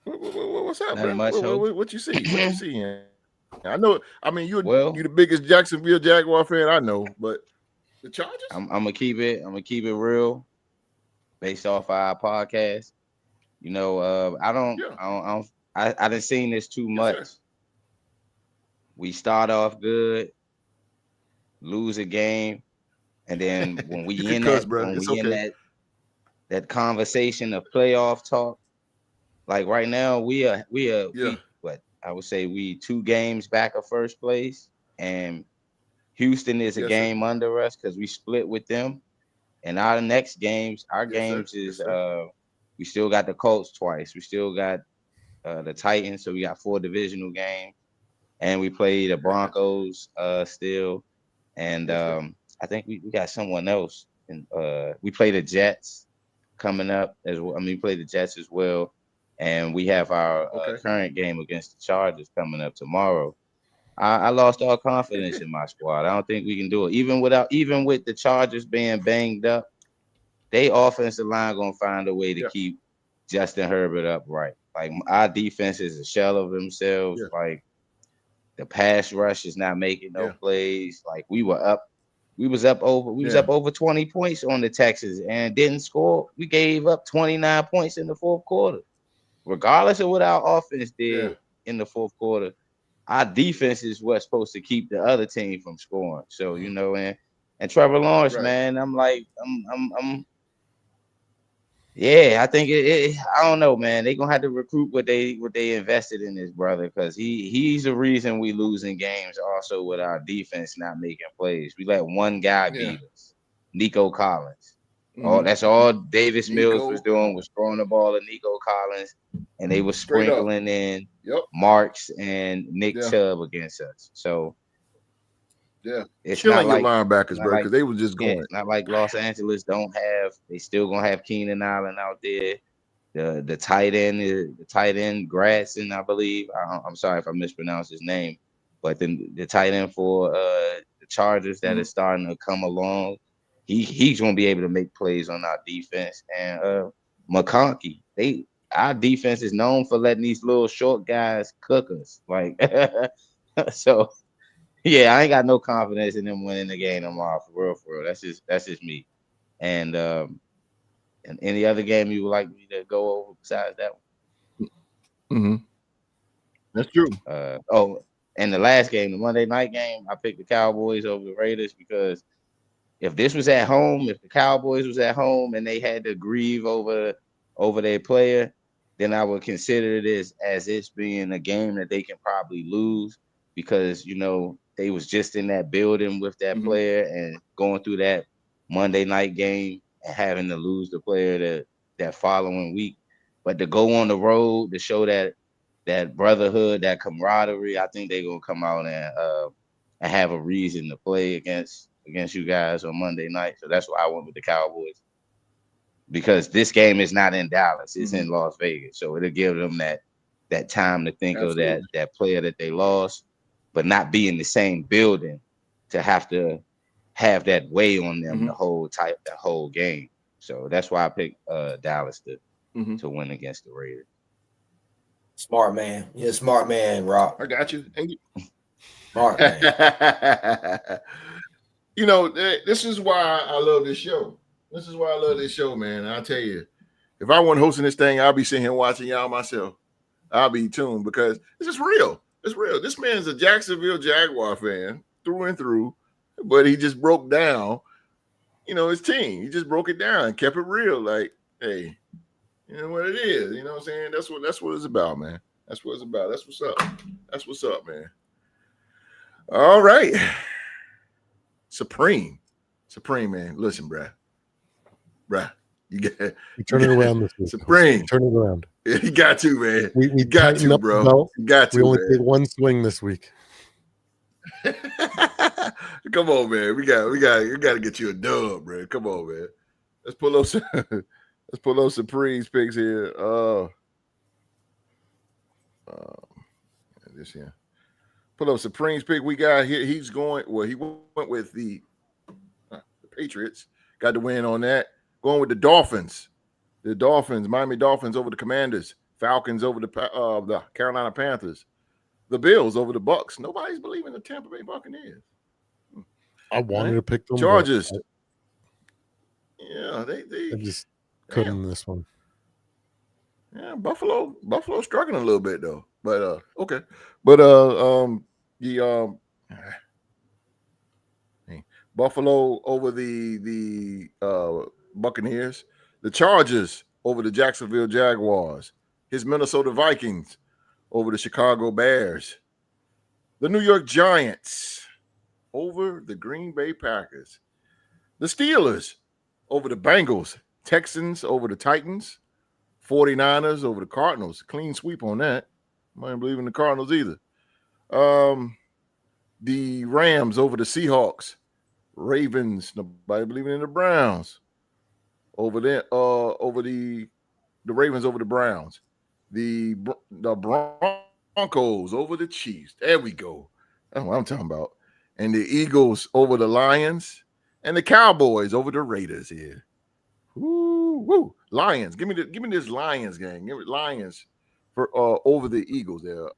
What's up, Nothing bro? much, What you see? What you see? I know. I mean, you're Well, the biggest Jacksonville Jaguar fan I know, but the Chargers. I'm gonna keep it real, based off our podcast. You know, I done seen this too much. Yes, We start off good, lose a game, and then when we you can in cuss, that bro. when It's we in okay. that conversation of playoff talk, like right now we what I would say we 2 games back of first place, and Houston is a Yes, sir. game under us because we split with them. And our next games, Yes, sir. is Yes, sir. we still got the Colts twice. We still got the Titans, so we got 4 divisional games, and we play the Broncos still, and Yes, sir. I think we got someone else, and we play the Jets coming up as well. I mean, we play the Jets as well, and we have our Okay. current game against the Chargers coming up tomorrow. I lost all confidence in my squad. I don't think we can do it, even with the Chargers being banged up. They offensive line gonna find a way to Yeah. keep Justin Herbert upright. Like our defense is a shell of themselves. Yeah. Like the pass rush is not making no Yeah. plays. Like we was up Yeah. over 20 points on the Texans and didn't score. We gave up 29 points in the fourth quarter. Regardless of what our offense Yeah. did in the fourth quarter, our defense is what's supposed to keep the other team from scoring. So, you know, and Trevor Lawrence, Right. man, yeah, I think I don't know, man. They're gonna have to recruit what they invested in this brother, because he's the reason we losing games also with our defense not making plays. We let one guy Yeah. beat us, Nico Collins. Mhm. That's all Davis Mills Nico. was doing, was throwing the ball to Nico Collins, and they were Straight up. sprinkling in Yep. Marks and Nick Yeah. Chubb against us. So Yeah. it's Killing not your like linebackers, not bro, like because they was just yeah, going. it's not like Los Angeles don't have. They still gonna have Keenan Allen out there. The tight end is the tight end Gradson, I believe. I'm sorry if I mispronounced his name, but then the tight end for the Chargers that Mhm. is starting to come along, he's gonna be able to make plays on our defense. And McConkey, our defense is known for letting these little short guys cook us. Like so, yeah, I ain't got no confidence in them winning the game tomorrow, for real. That's just me. And and any other game you would like me to go over besides that one? Mhm. That's true. And the last game, the Monday night game, I picked the Cowboys over the Raiders, because if this was at home, if the Cowboys was at home and they had to grieve over their player, then I would consider this as it's being a game that they can probably lose, because you know they was just in that building with that Mhm. player and going through that Monday night game and having to lose the player that following week. But to go on the road to show that brotherhood, that camaraderie, I think they're gonna come out and have a reason to play against you guys on Monday night. So that's why I went with the Cowboys, because this game is not in Dallas; it's in Las Vegas. So it'll give them that time to think of Absolutely. that player that they lost, but not be in the same building to have that weigh on them Mhm. the whole game. So that's why I picked Dallas Mhm. to win against the Raiders. Smart man. You're a smart man, Rock. I got you. And Smart man. You know, this is why I love this show. This is why I love this show, man. I'll tell you, if I wasn't hosting this thing, I'll be sitting here watching y'all myself. I'll be tuned because this is real. It's real. This man's a Jacksonville Jaguar fan through and through, but he just broke down, you know, his team. He just broke it down and kept it real. Like, hey, you know what it is. You know what I'm saying? That's what it's about, man. That's what it's about. That's what's up. That's what's up, man. All right. Supreme, man. Listen, bruh. You turn it around this week. Supreme. Turn it around. You got to, man. We got to, bro. Belt. You got to. We only man. take one swing this week. Come on, man. We got to get you a dub, bro. Come on, man. Let's pull those Supremes picks here. This here. Pull up Supremes pick we got here. He's going. Well, he went with the Patriots. Got the win on that. Going with the Dolphins. The Dolphins, Miami Dolphins over the Commanders. Falcons over the Carolina Panthers. The Bills over the Bucks. Nobody's believing the Tampa Bay Buccaneers. I wanted to pick them. Chargers. Yeah, they I just couldn't in this one. Yeah, Buffalo struggling a little bit though. But okay. But Buffalo over the Buccaneers, the Chargers over the Jacksonville Jaguars, his Minnesota Vikings over the Chicago Bears, the New York Giants over the Green Bay Packers, the Steelers over the Bengals, Texans over the Titans, 49ers over the Cardinals. Clean sweep on that. I don't believe in the Cardinals either. The Rams over the Seahawks, Ravens, nobody believing in the Browns. Over there, over the Ravens over the Browns. The Broncos over the Chiefs. There we go. That's what I'm talking about. And the Eagles over the Lions, and the Cowboys over the Raiders here. Woo. Lions. Give me this Lions gang. Give me Lions for over the Eagles there.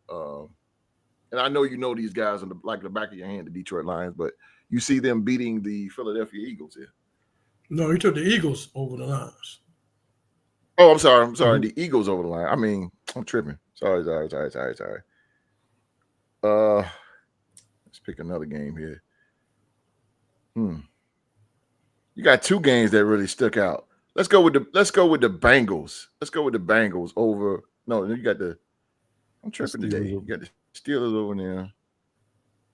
And I know you know these guys on the back of your hand, the Detroit Lions, but you see them beating the Philadelphia Eagles here. No, he took the Eagles over the Lions. Oh, I'm sorry. Mm-hmm. The Eagles over the line. I mean, I'm tripping. Sorry. Let's pick another game here. You got two games that really stuck out. Let's go with the Bengals. Let's go with the Bengals over. No, you got I'm tripping today. You got the Steelers over there.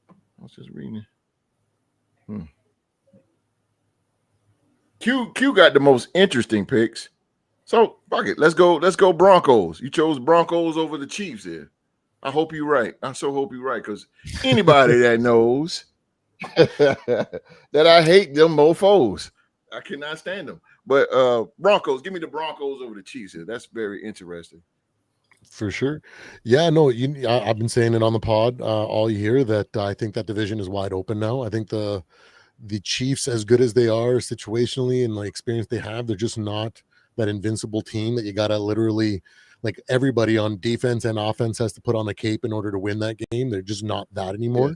I was just reading it. Q got the most interesting picks. So fuck it. Let's go Broncos. You chose Broncos over the Chiefs here. I hope you're right. I so hope you're right, because anybody that knows that I hate them mofos. I cannot stand them. But Broncos, give me the Broncos over the Chiefs here. That's very interesting. For sure. Yeah, no, I've been saying it on the pod all year that I think that division is wide open now. I think the Chiefs, as good as they are situationally and the experience they have, they're just not that invincible team that you got to literally, like, everybody on defense and offense has to put on a cape in order to win that game. They're just not that anymore.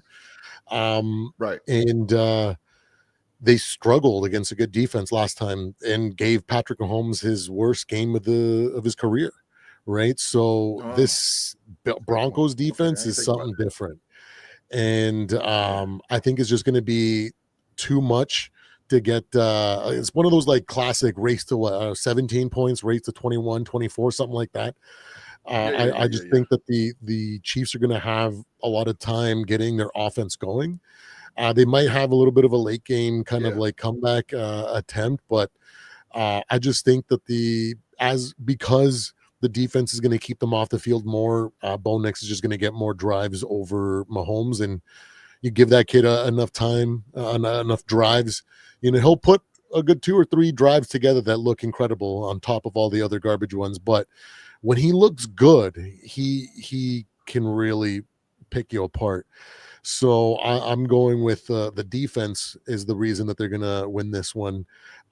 Yeah. Right. And they struggled against a good defense last time and gave Patrick Mahomes his worst game of his career. Right. So this Broncos defense is something different. And I think it's just going to be too much to get. It's one of those like classic race to 17 points, race to 21, 24, something like that. I just think that the Chiefs are going to have a lot of time getting their offense going. They might have a little bit of a late game kind of like comeback attempt, but I just think that because the defense is going to keep them off the field more, Bo Nix is just going to get more drives over Mahomes, and you give that kid enough time, enough drives, he'll put a good 2 or 3 drives together that look incredible on top of all the other garbage ones. But when he looks good, he can really pick you apart. So I'm going with the defense is the reason that they're gonna win this one.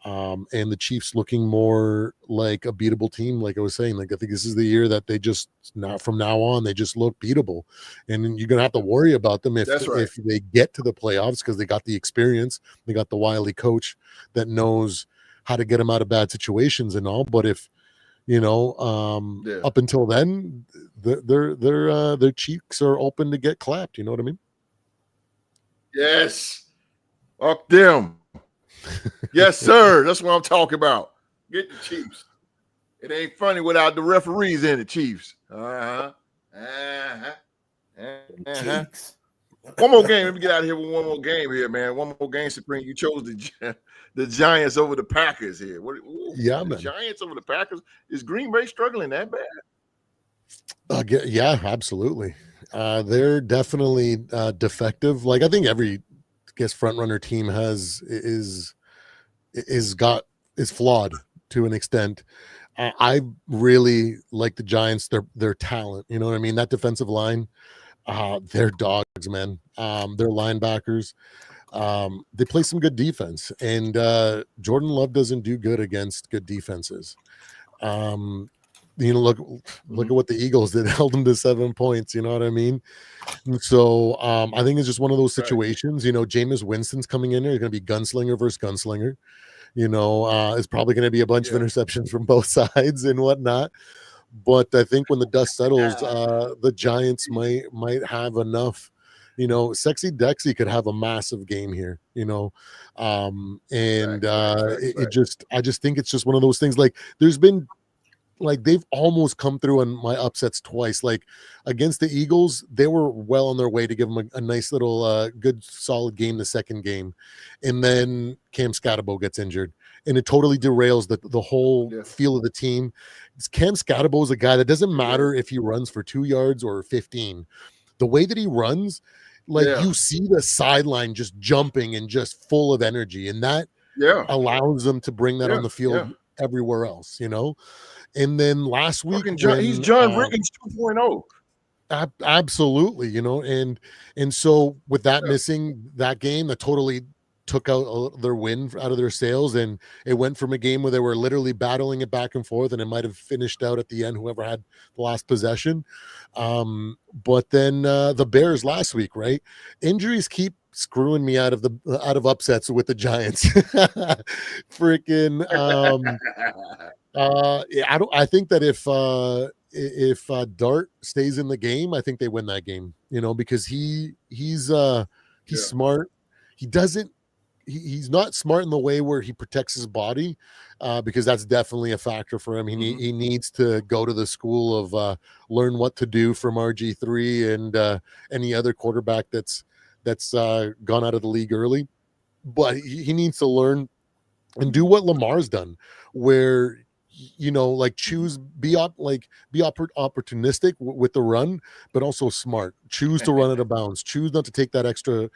And the Chiefs looking more like a beatable team, like I was saying. Like I think this is the year that they just now from now on they just look beatable, and you're gonna have to worry about them if That's right. they get to the playoffs because they got the experience, they got the wily coach that knows how to get them out of bad situations and all. But if Yeah. up until then, their cheeks are open to get clapped. You know what I mean? Yes. Up them. Yes, sir. That's what I'm talking about. Get the Chiefs. It ain't funny without the referees in the Chiefs. Uh-huh. Cheeks. One more game. Let me get out of here with one more game here, man. One more game, Supreme. You chose the Giants over the Packers here. Yeah, the man. Giants over the Packers. Is Green Bay struggling that bad? Yeah, absolutely. They're definitely defective. Like I think every front runner team is flawed to an extent. I really like the Giants. Their talent. You know what I mean? That defensive line. They're dogs, man. They're linebackers. They play some good defense, and Jordan Love doesn't do good against good defenses. Look at what the Eagles did, held them to 7 points. You know what I mean? And so I think it's just one of those situations. Jameis Winston's coming in there. He's going to be gunslinger versus gunslinger. It's probably going to be a bunch of interceptions from both sides and whatnot. But I think when the dust settles, the Giants might have enough. Sexy Dexy could have a massive game here. I just think it's just one of those things. Like there's been they've almost come through on my upsets twice. Like against the Eagles, they were well on their way to give them a nice little good solid game the second game, and then Cam Scatterbo gets injured and it totally derails the whole feel of the team. Cam Scatterbo is a guy that doesn't matter if he runs for 2 yards or 15. The way that he runs, you see the sideline just jumping and just full of energy, and that allows them to bring that on the field everywhere else. And then last week, he's John Riggins 2.0. Absolutely, and so with that missing that game, that totally took out their win out of their sails, and it went from a game where they were literally battling it back and forth, and it might have finished out at the end whoever had the last possession. But then the Bears last week, right? Injuries keep screwing me out of upsets with the Giants. Freaking I think that if Dart stays in the game, I think they win that game, because he's smart. He's not smart in the way where he protects his body, because that's definitely a factor for him. He needs to go to the school of learn what to do from RG3 and any other quarterback that's gone out of the league early. But he needs to learn and do what Lamar's done, where choose be opportunistic with the run, but also smart. Choose to run out of bounds. Choose not to take that extra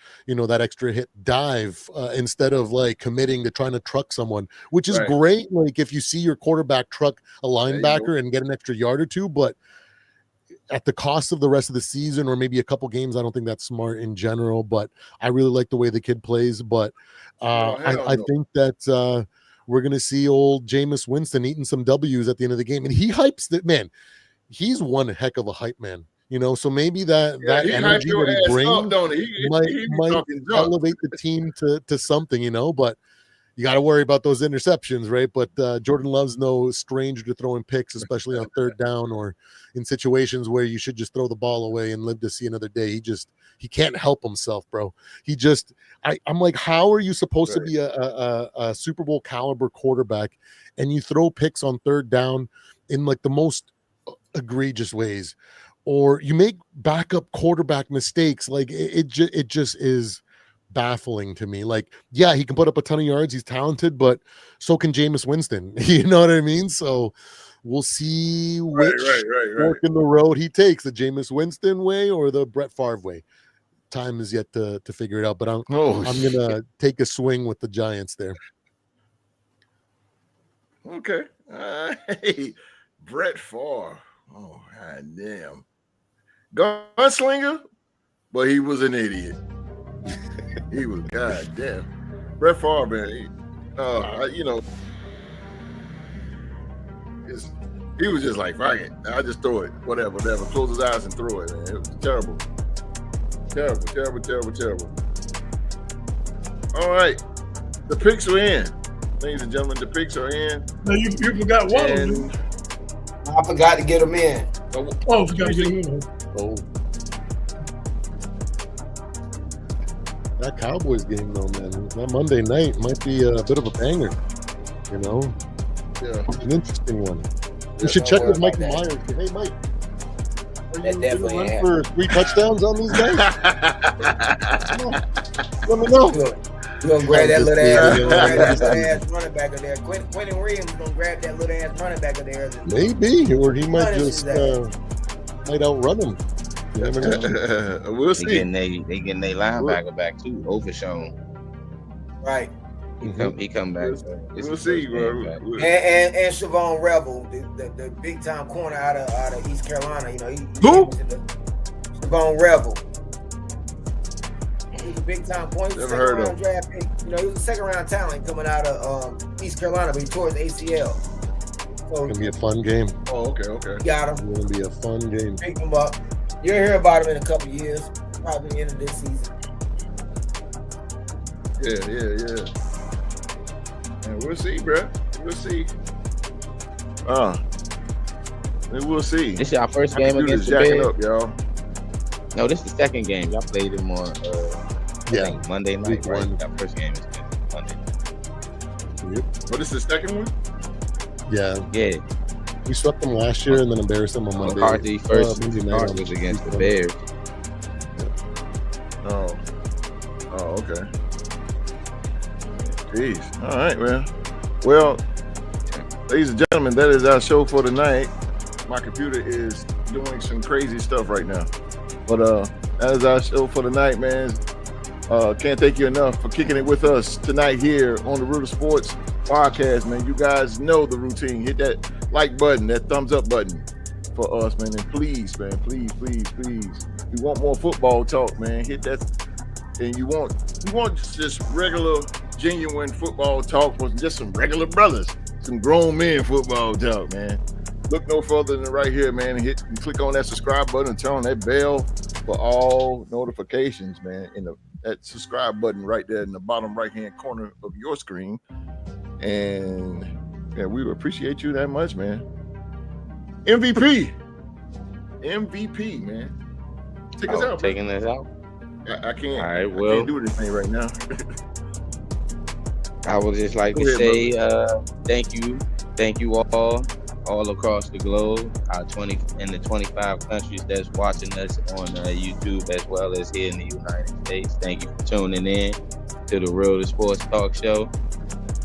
hit, dive instead of committing to trying to truck someone, which is great. Like if you see your quarterback truck a linebacker and get an extra yard or two, but at the cost of the rest of the season or maybe a couple games, I don't think that's smart in general. But I really like the way the kid plays. But I think that we're going to see old Jameis Winston eating some W's at the end of the game. And he hypes that, man. He's one heck of a hype man, so maybe that energy that he brings might elevate the team to something, but you got to worry about those interceptions, right? But Jordan Love's no stranger to throwing picks, especially on third down or in situations where you should just throw the ball away and live to see another day. He can't help himself, bro. I'm like, how are you supposed to be a Super Bowl caliber quarterback and you throw picks on third down in the most egregious ways, or you make backup quarterback mistakes? It just is baffling to me. He can put up a ton of yards, he's talented, but so can Jameis Winston. You know what I mean? So we'll see which fork in the road he takes, the Jameis Winston way or the Brett Favre way. Time is yet to figure it out, but I'm gonna take a swing with the Giants there. Okay. Hey, Brett Favre. Oh, god damn. Gunslinger but he was an idiot. He was goddamn. Brett Favre, man. He was just like, fuck it. I just throw it. Whatever. Close his eyes and throw it, man. It was terrible. Terrible. All right. The picks are in. Ladies and gentlemen, the picks are in. No, you forgot one. And, I forgot to get them in. Oh, forgot to get them in. Oh. That Cowboys game, though, man. That Monday night might be a bit of a banger. You know? Yeah. An interesting one. You should check with Michael Myers. Hey, Mike. Are you definitely run for 3 touchdowns on these guys? Let me know. You're going to grab that little ass running back of there. Quentin Williams going to grab that little ass running back of there. Maybe. Or he might just might outrun him. You never know. We'll see. They getting their linebacker back too. Overshown. Right. He come back. We'll see, bro. And Siobhan Rebel, the big time corner out of East Carolina. You know, who? Siobhan Rebel. He's a big time corner. He was a Never second round draft pick. You know, he was a second round talent coming out of East Carolina, but he tore his ACL. So It's gonna be a fun game. Oh, okay. Got him. It's gonna be a fun game. Pick him up. You'll hear about him in a couple of years, probably the end of this season. Yeah. And we'll see, bro. We'll see. We'll see. This is our first game against the jacking Bears. up, y'all. No, this is the second game. Y'all played them on I think Monday night, Week right? one. That first game is Monday. Yep. Oh, this is the second one? Yeah. Yeah. We swept them last year and then embarrassed them on Monday. McCarthy first Monday night start on was against the Monday. Bears. Oh, okay. Jeez. All right, man. Well, ladies and gentlemen, that is our show for tonight. My computer is doing some crazy stuff right now. But that is our show for tonight, man. Can't thank you enough for kicking it with us tonight here on the Root of Sports podcast, man. You guys know the routine. Hit that like button, that thumbs up button for us, man. And please, man, please. We want more football talk, man. Hit that. And you want just regular, genuine football talk with just some regular brothers, some grown men football talk, man. Look no further than right here, man, and click on that subscribe button and turn on that bell for all notifications, man. That subscribe button right there in the bottom right-hand corner of your screen. And yeah, we would appreciate you that much, man. MVP, man. Take us out, Taking us out. I can't. All right, I well, can't do anything right now. I would just like Go to ahead, say thank you all across the globe, in the 25 countries that's watching us on YouTube as well as here in the United States. Thank you for tuning in to the Real Sports Talk Show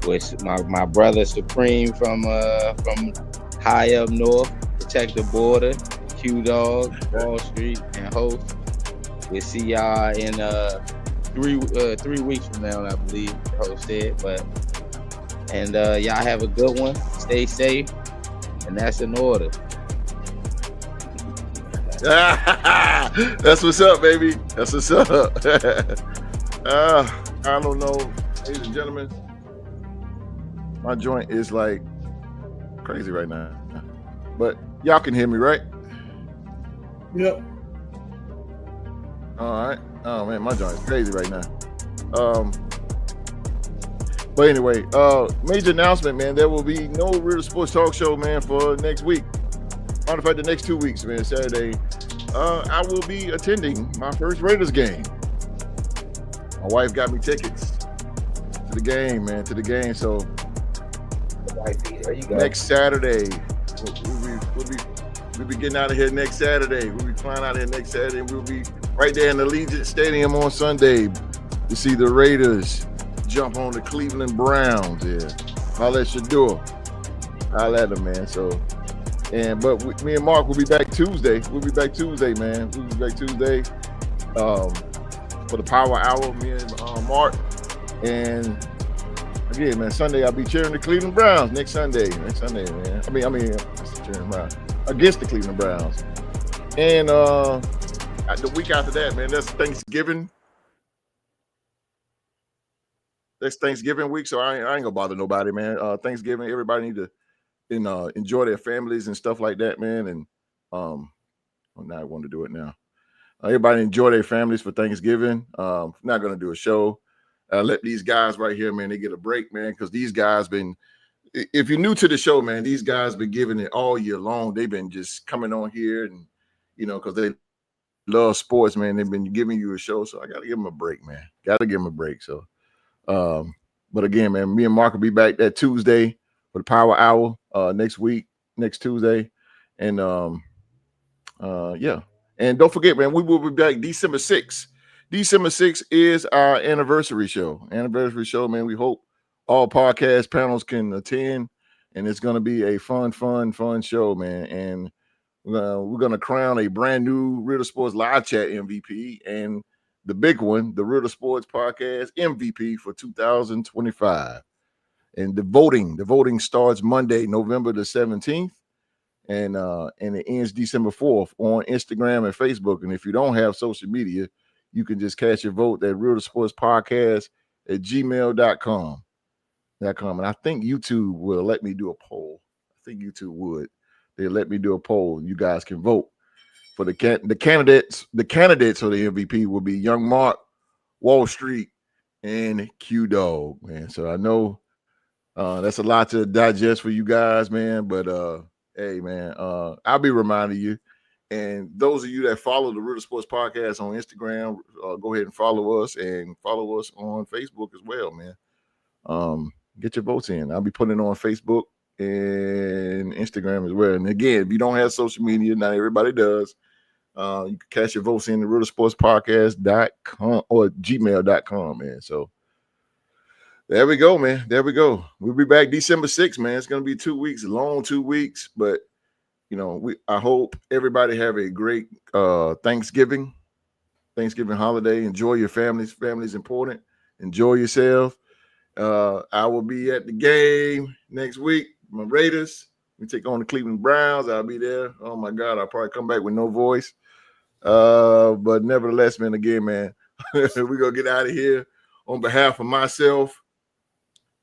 with my brother Supreme from high up north, protect the border, Q Dog, Wall Street, and Host. We'll see y'all in 3 weeks from now, I believe the host said. And y'all have a good one. Stay safe, and that's in order. That's what's up, baby. That's what's up. I don't know, ladies and gentlemen. My joint is like crazy right now, but y'all can hear me, right? Yep. All right. Oh man, my joint is crazy right now. But anyway, major announcement, man. There will be no Real Sports Talk Show, man, for next week. Matter of fact, the next 2 weeks, man. Saturday, I will be attending my first Raiders game. My wife got me tickets to the game, man. So There you go. next Saturday, we'll be getting out of here next Saturday. We'll be flying out of here next Saturday. And we'll be right there in the Allegiant Stadium on Sunday to see the Raiders jump on the Cleveland Browns. Yeah, holla at Shador. Holla at them, man. So, but me and Mark will be back Tuesday. We'll be back Tuesday, man. We'll be back Tuesday for the Power Hour. Me and Mark. And again, man, Sunday I'll be cheering the Cleveland Browns next Sunday, man. I mean, cheering Browns against the Cleveland Browns. And The week after that, man, that's Thanksgiving. That's Thanksgiving week, so I ain't gonna bother nobody, man. Thanksgiving, everybody need to enjoy their families and stuff like that, man. And now I want to do it now. Everybody enjoy their families for Thanksgiving. Not gonna do a show. Let these guys right here, man, they get a break, man, because these guys been. If you're new to the show, man, these guys been giving it all year long. They've been just coming on here and because they love sports, man. They've been giving you a show, so I got to give them a break, man. Got to give them a break. So, but again, man, me and Mark will be back that Tuesday for the Power Hour next week, next Tuesday, and yeah. And don't forget, man, we will be back December 6th. December 6th is our anniversary show. Anniversary show, man. We hope all podcast panels can attend, and it's going to be a fun show, man. And we're gonna crown a brand new Real Sports Live Chat MVP and the big one, the Real Sports Podcast MVP for 2025. And the voting starts Monday, November the 17th, and it ends December 4th on Instagram and Facebook. And if you don't have social media, you can just cast your vote at Real Sports Podcast at gmail.com. And I think YouTube will let me do a poll. I think YouTube would. They let me do a poll. You guys can vote for the candidates. The candidates for the MVP will be Young Mark, Wall Street, and Q Dog, man. So I know that's a lot to digest for you guys, man. But hey, man, I'll be reminding you. And those of you that follow the Real Sports Podcast on Instagram, go ahead and follow us on Facebook as well, man. Get your votes in. I'll be putting it on Facebook and Instagram as well. And again, if you don't have social media, not everybody does. You can cast your votes in the realsportspodcast.com or gmail.com, man. So there we go, man. There we go. We'll be back December 6th, man. It's going to be 2 weeks, long 2 weeks, but I hope everybody have a great Thanksgiving holiday. Enjoy your families. Family's important. Enjoy yourself. I will be at the game next week. My Raiders. We take on the Cleveland Browns. I'll be there. Oh my God, I'll probably come back with no voice. But nevertheless, man, again, man, we're gonna get out of here on behalf of myself,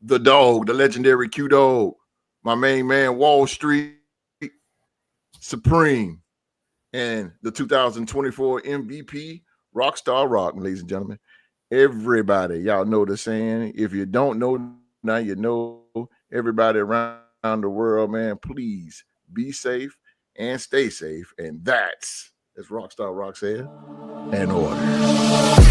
the dog, the legendary Q Dog, my main man, Wall Street Supreme, and the 2024 MVP, Rockstar Rock, ladies and gentlemen. Everybody, y'all know the saying. If you don't know, now you know. Everybody around the world, man, please be safe and stay safe. And that's, as Rockstar Rock said, an order.